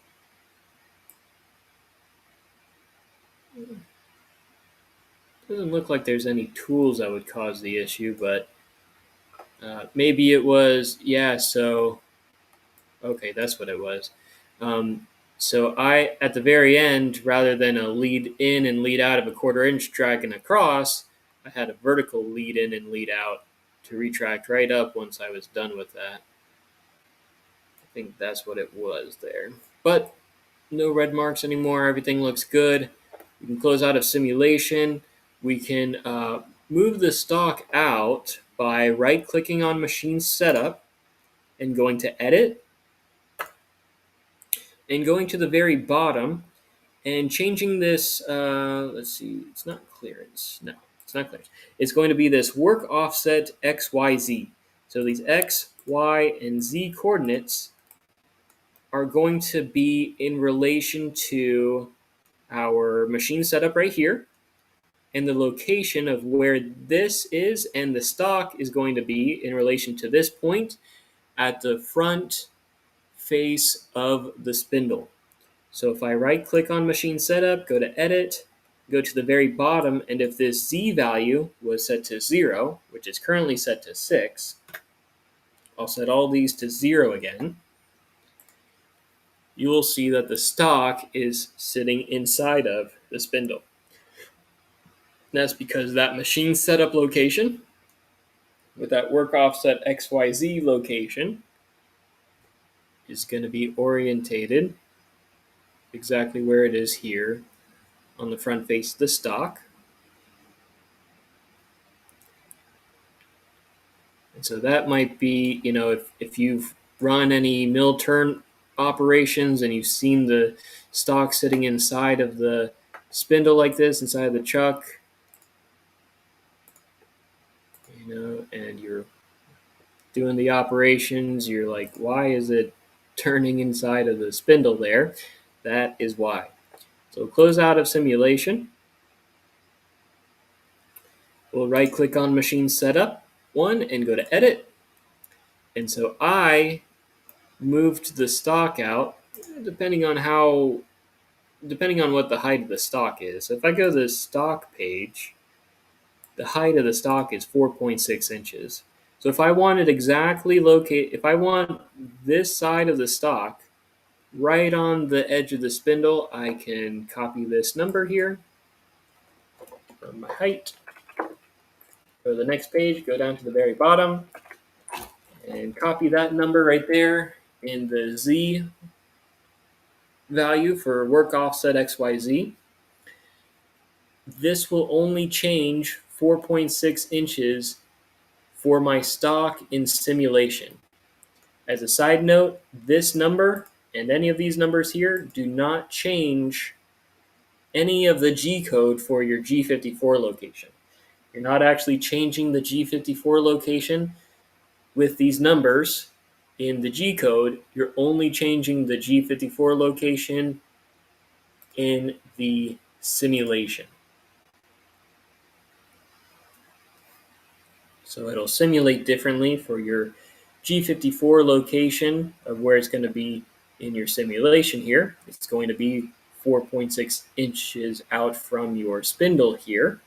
Doesn't look like there's any tools that would cause the issue, but maybe it was, yeah, so, okay, that's what it was. So I, at the very end, rather than a lead in and lead out of a 1/4 inch dragging across, I had a vertical lead in and lead out to retract right up once I was done with that. I think that's what it was there. But no red marks anymore. Everything looks good. We can close out of simulation. We can move the stock out by right-clicking on machine setup and going to edit and going to the very bottom and changing this. Let's see, it's not clearance. No, it's not clearance. It's going to be this work offset XYZ. So these X, Y, and Z coordinates are going to be in relation to our machine setup right here, and the location of where this is and the stock is going to be in relation to this point at the front face of the spindle. So if I right click on machine setup, go to edit, go to the very bottom, and if this Z value was set to 0, which is currently set to 6, I'll set all these to 0 again. You will see that the stock is sitting inside of the spindle. That's because that machine setup location with that work offset XYZ location is going to be orientated exactly where it is here on the front face of the stock. And so that might be, if you've run any mill turn operations and you've seen the stock sitting inside of the spindle like this, inside of the chuck, and you're doing the operations, you're like, why is it turning inside of the spindle there? That is why. So close out of simulation. We'll right click on machine setup one and go to edit. And so I moved the stock out, depending on what the height of the stock is. So if I go to the stock page, the height of the stock is 4.6 inches. So if I wanted if I want this side of the stock right on the edge of the spindle, I can copy this number here from my height. Go to the next page, go down to the very bottom, and copy that number right there in the Z value for work offset XYZ. This will only change 4.6 inches for my stock in simulation. As a side note, this number and any of these numbers here do not change any of the G code for your G54 location. You're not actually changing the G54 location with these numbers in the G code. You're only changing the G54 location in the simulation. So it'll simulate differently for your G54 location of where it's going to be in your simulation here. It's going to be 4.6 inches out from your spindle here.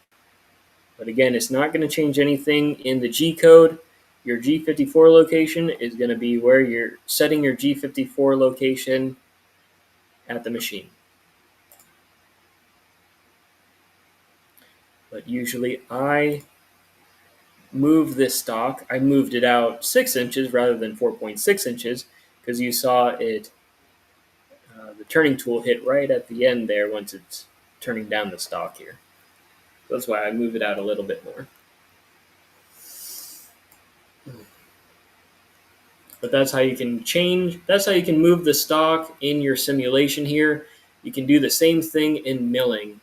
But again, it's not going to change anything in the G code. Your G54 location is going to be where you're setting your G54 location at the machine. But usually I move this stock. I moved it out 6 inches rather than 4.6 inches because you saw it, the turning tool hit right at the end there once it's turning down the stock here. So that's why I move it out a little bit more. But that's how you can move the stock in your simulation here. You can do the same thing in milling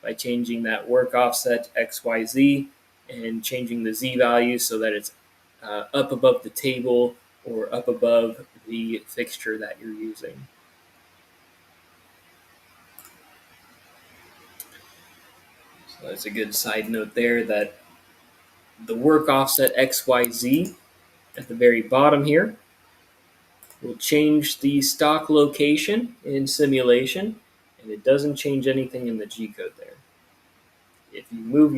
by changing that work offset XYZ and changing the Z value so that it's up above the table or up above the fixture that you're using. So that's a good side note there, that the work offset XYZ at the very bottom here will change the stock location in simulation, and it doesn't change anything in the G code there. If you move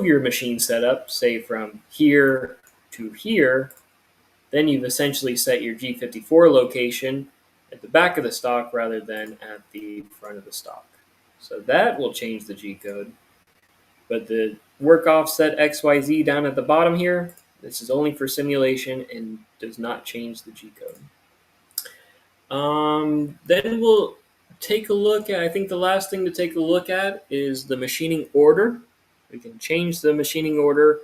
your machine setup, say from here to here, then you've essentially set your G54 location at the back of the stock rather than at the front of the stock. So that will change the G code. But the work offset XYZ down at the bottom here, this is only for simulation and does not change the G code. Then we'll take a look at, I think the last thing to take a look at is the machining order. We can change the machining order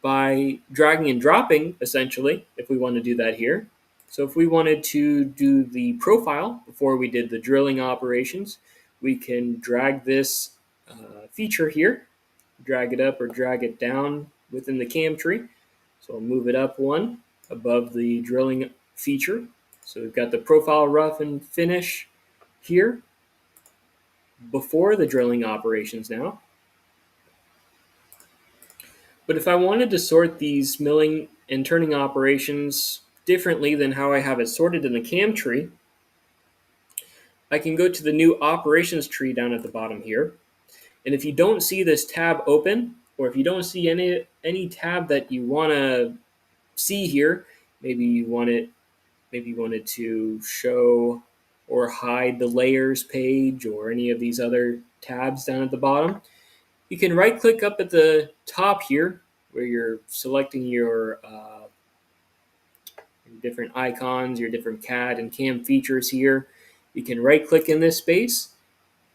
by dragging and dropping, essentially, if we want to do that here. So if we wanted to do the profile before we did the drilling operations, we can drag this feature here, drag it up or drag it down within the cam tree. So I'll move it up one above the drilling feature. So we've got the profile rough and finish here before the drilling operations now. But if I wanted to sort these milling and turning operations differently than how I have it sorted in the cam tree, I can go to the new operations tree down at the bottom here. And if you don't see this tab open, or if you don't see any tab that you want to see here, maybe you wanted to show or hide the layers page or any of these other tabs down at the bottom, you can right click up at the top here where you're selecting your different icons, your different CAD and CAM features here. You can right click in this space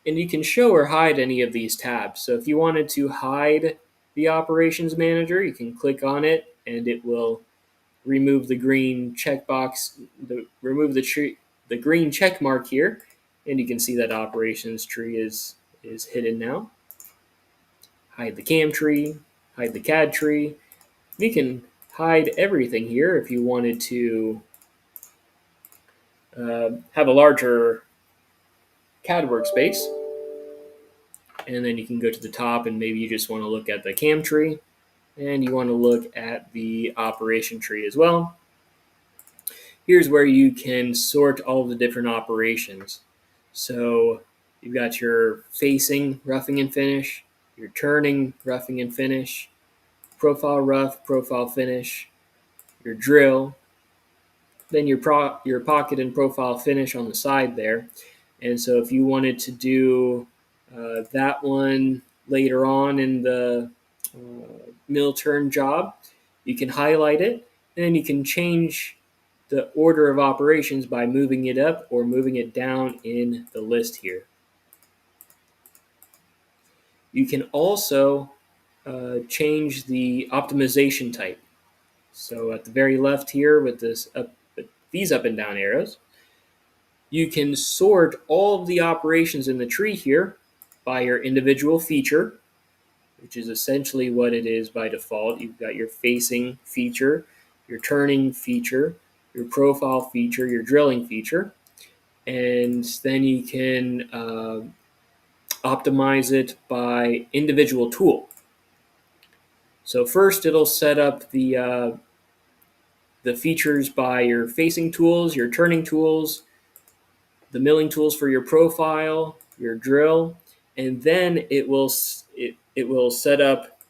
and you can show or hide any of these tabs. So if you wanted to hide the operations manager, you can click on it and it will remove the green checkbox, remove the green check mark here, and you can see that operations tree is hidden now. Hide the cam tree, hide the CAD tree. You can hide everything here if you wanted to have a larger CAD workspace. And then you can go to the top and maybe you just want to look at the cam tree and you want to look at the operation tree as well. here's where you can sort all the different operations. So you've got your facing, roughing and finish, your turning, roughing and finish, profile rough, profile finish, your drill, then your pocket and profile finish on the side there. And so if you wanted to do that one later on in the mill turn job, you can highlight it, and then you can change the order of operations by moving it up or moving it down in the list here. You can also change the optimization type. So at the very left here with these up and down arrows, you can sort all of the operations in the tree here by your individual feature, which is essentially what it is by default. You've got your facing feature, your turning feature, your profile feature, your drilling feature, and then you can optimize it by individual tool. So first, it'll set up the features by your facing tools, your turning tools, the milling tools for your profile, your drill, and then it will set up,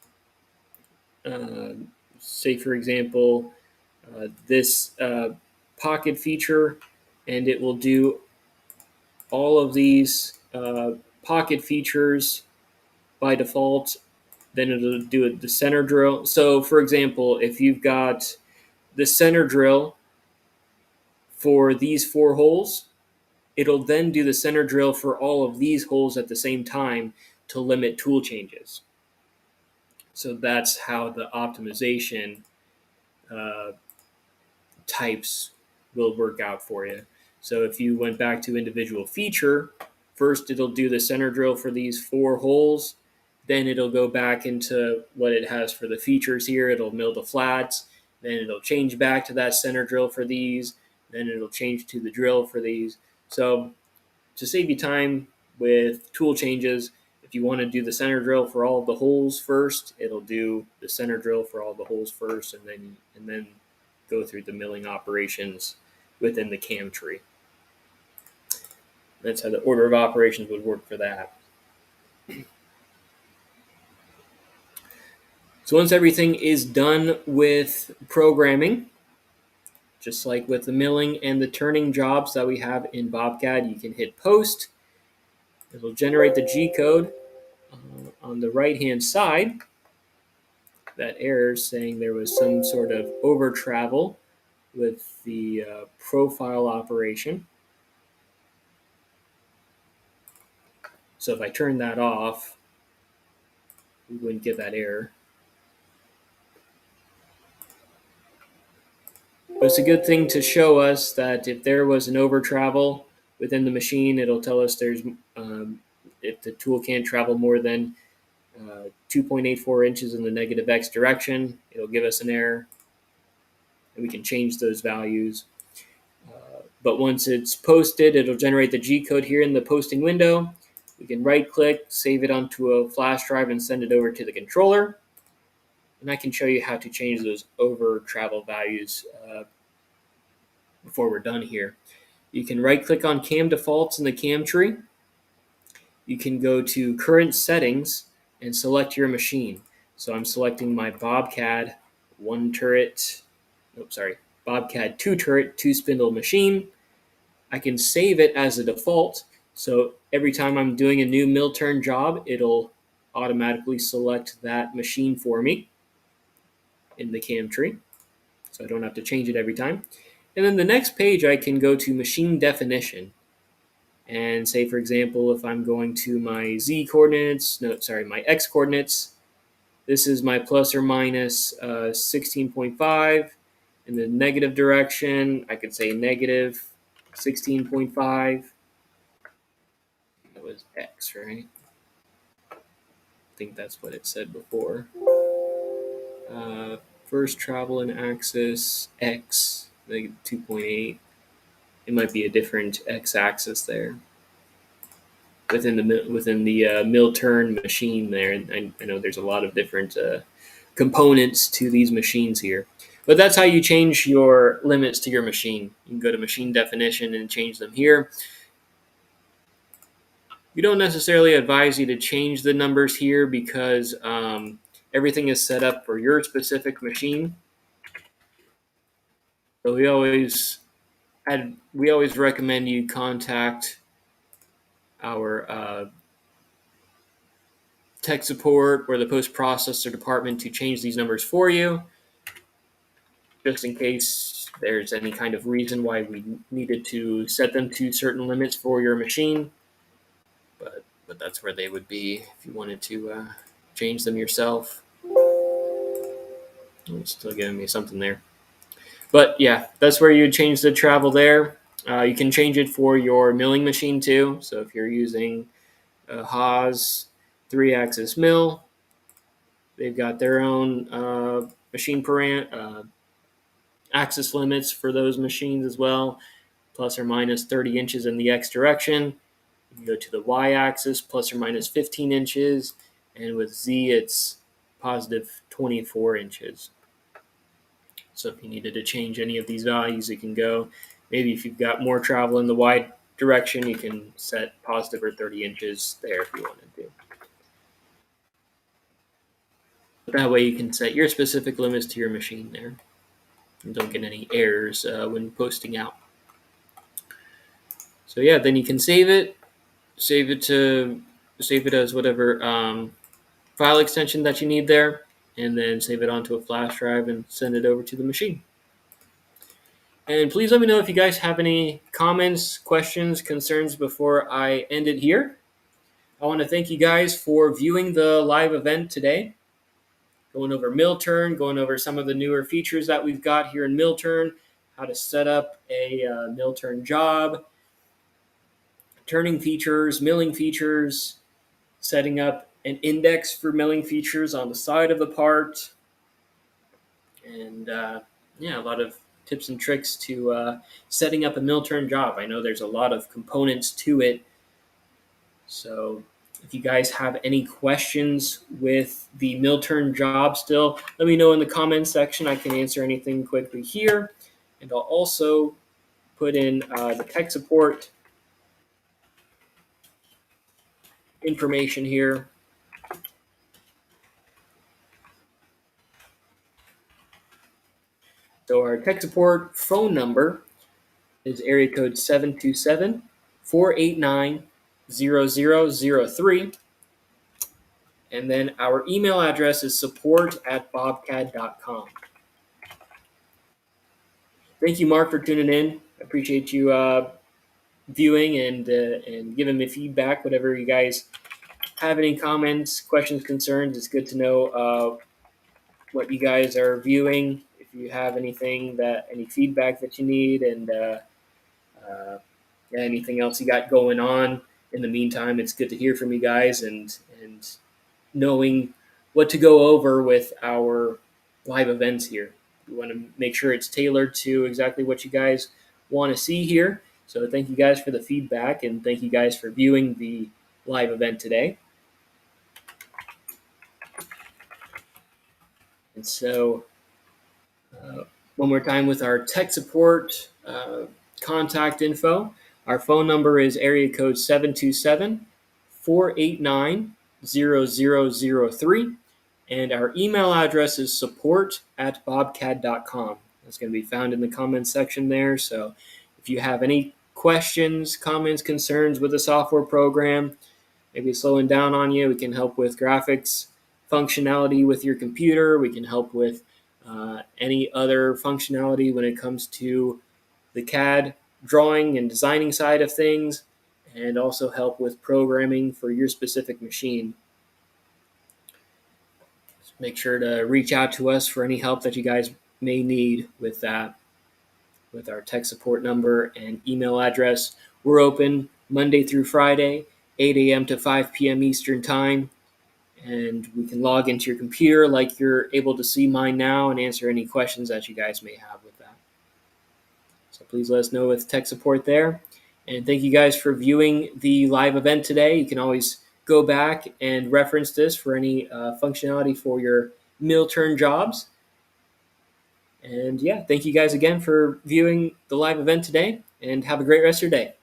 uh, say for example, this pocket feature, and it will do all of these pocket features by default. Then it'll do the center drill. So, for example, if you've got the center drill for these 4 holes, it'll then do the center drill for all of these holes at the same time to limit tool changes. So that's how the optimization uh, types will work out for you. So if you went back to individual feature, first it'll do the center drill for these 4 holes. Then it'll go back into what it has for the features here. It'll mill the flats. Then it'll change back to that center drill for these. Then it'll change to the drill for these. So to save you time with tool changes, if you want to do the center drill for all of the holes first, it'll do the center drill for all the holes first, and then go through the milling operations within the cam tree. That's how the order of operations would work for that. So once everything is done with programming, just like with the milling and the turning jobs that we have in Bobcat, you can hit post. It'll generate the G code on the right-hand side. That error saying there was some sort of over travel with the profile operation. So if I turn that off, we wouldn't get that error. But it's a good thing to show us that if there was an over travel within the machine, it'll tell us if the tool can't travel more than 2.84 inches in the negative X direction, it'll give us an error, and we can change those values. But once it's posted, it'll generate the G code here in the posting window. We can right click, save it onto a flash drive, and send it over to the controller. And I can show you how to change those over travel values before we're done here. You can right click on cam defaults in the cam tree. You can go to current settings and select your machine. So I'm selecting my Bobcat 2 turret, 2 spindle machine. I can save it as a default. So every time I'm doing a new mill turn job, it'll automatically select that machine for me in the cam tree. So I don't have to change it every time. And then the next page, I can go to machine definition. And say, for example, if I'm going to my my X coordinates, this is my plus or minus 16.5. In the negative direction, I could say negative 16.5. That was X, right? I think that's what it said before. First travel and axis X, negative 2.8. It might be a different X axis there. within the mill turn machine there. And I know there's a lot of different components to these machines here. But that's how you change your limits to your machine. You can go to machine definition and change them here. We don't necessarily advise you to change the numbers here because everything is set up for your specific machine. So we always recommend you contact our tech support or the post processor department to change these numbers for you, just in case there's any kind of reason why we needed to set them to certain limits for your machine. But that's where they would be if you wanted to change them yourself. It's still giving me something there. But yeah, that's where you would change the travel there. You can change it for your milling machine too. So if you're using a Haas 3-axis mill, they've got their own machine axis limits for those machines as well, plus or minus 30 inches in the X direction. You can go to the Y-axis, plus or minus 15 inches, and with Z, it's positive 24 inches. So if you needed to change any of these values, you can go. Maybe if you've got more travel in the Y direction, you can set positive or 30 inches there if you wanted to. But that way you can set your specific limits to your machine there and don't get any errors when posting out. So yeah, then you can save it as whatever file extension that you need there, and then save it onto a flash drive and send it over to the machine. And please let me know if you guys have any comments, questions, concerns before I end it here. I want to thank you guys for viewing the live event today, going over Millturn, going over some of the newer features that we've got here in Millturn, how to set up a Millturn job, turning features, milling features, setting up an index for milling features on the side of the part, and a lot of tips and tricks to setting up a Millturn job. I know there's a lot of components to it, so if you guys have any questions with the Millturn job still, let me know in the comments section. I can answer anything quickly here, and I'll also put in the tech support information here. So our tech support phone number is area code 727-489-0003. And then our email address is support@bobcad.com. Thank you, Mark, for tuning in. I appreciate you viewing and giving me feedback. Whatever you guys have any comments, questions, concerns, it's good to know what you guys are viewing. If you have any feedback that you need, and anything else you got going on in the meantime, it's good to hear from you guys and knowing what to go over with our live events here. We want to make sure it's tailored to exactly what you guys want to see here. So thank you guys for the feedback, and thank you guys for viewing the live event today. And so one more time with our tech support contact info. Our phone number is area code 727-489-0003. And our email address is support@bobcad.com. That's going to be found in the comments section there. So if you have any questions, comments, concerns with the software program, maybe slowing down on you, we can help with graphics functionality with your computer. We can help with any other functionality when it comes to the CAD drawing and designing side of things, and also help with programming for your specific machine. So make sure to reach out to us for any help that you guys may need with that, with our tech support number and email address. We're open Monday through Friday, 8 a.m. to 5 p.m. Eastern Time. And we can log into your computer like you're able to see mine now and answer any questions that you guys may have with that. So please let us know with tech support there. And thank you guys for viewing the live event today. You can always go back and reference this for any functionality for your mill turn jobs. And yeah, thank you guys again for viewing the live event today, and have a great rest of your day.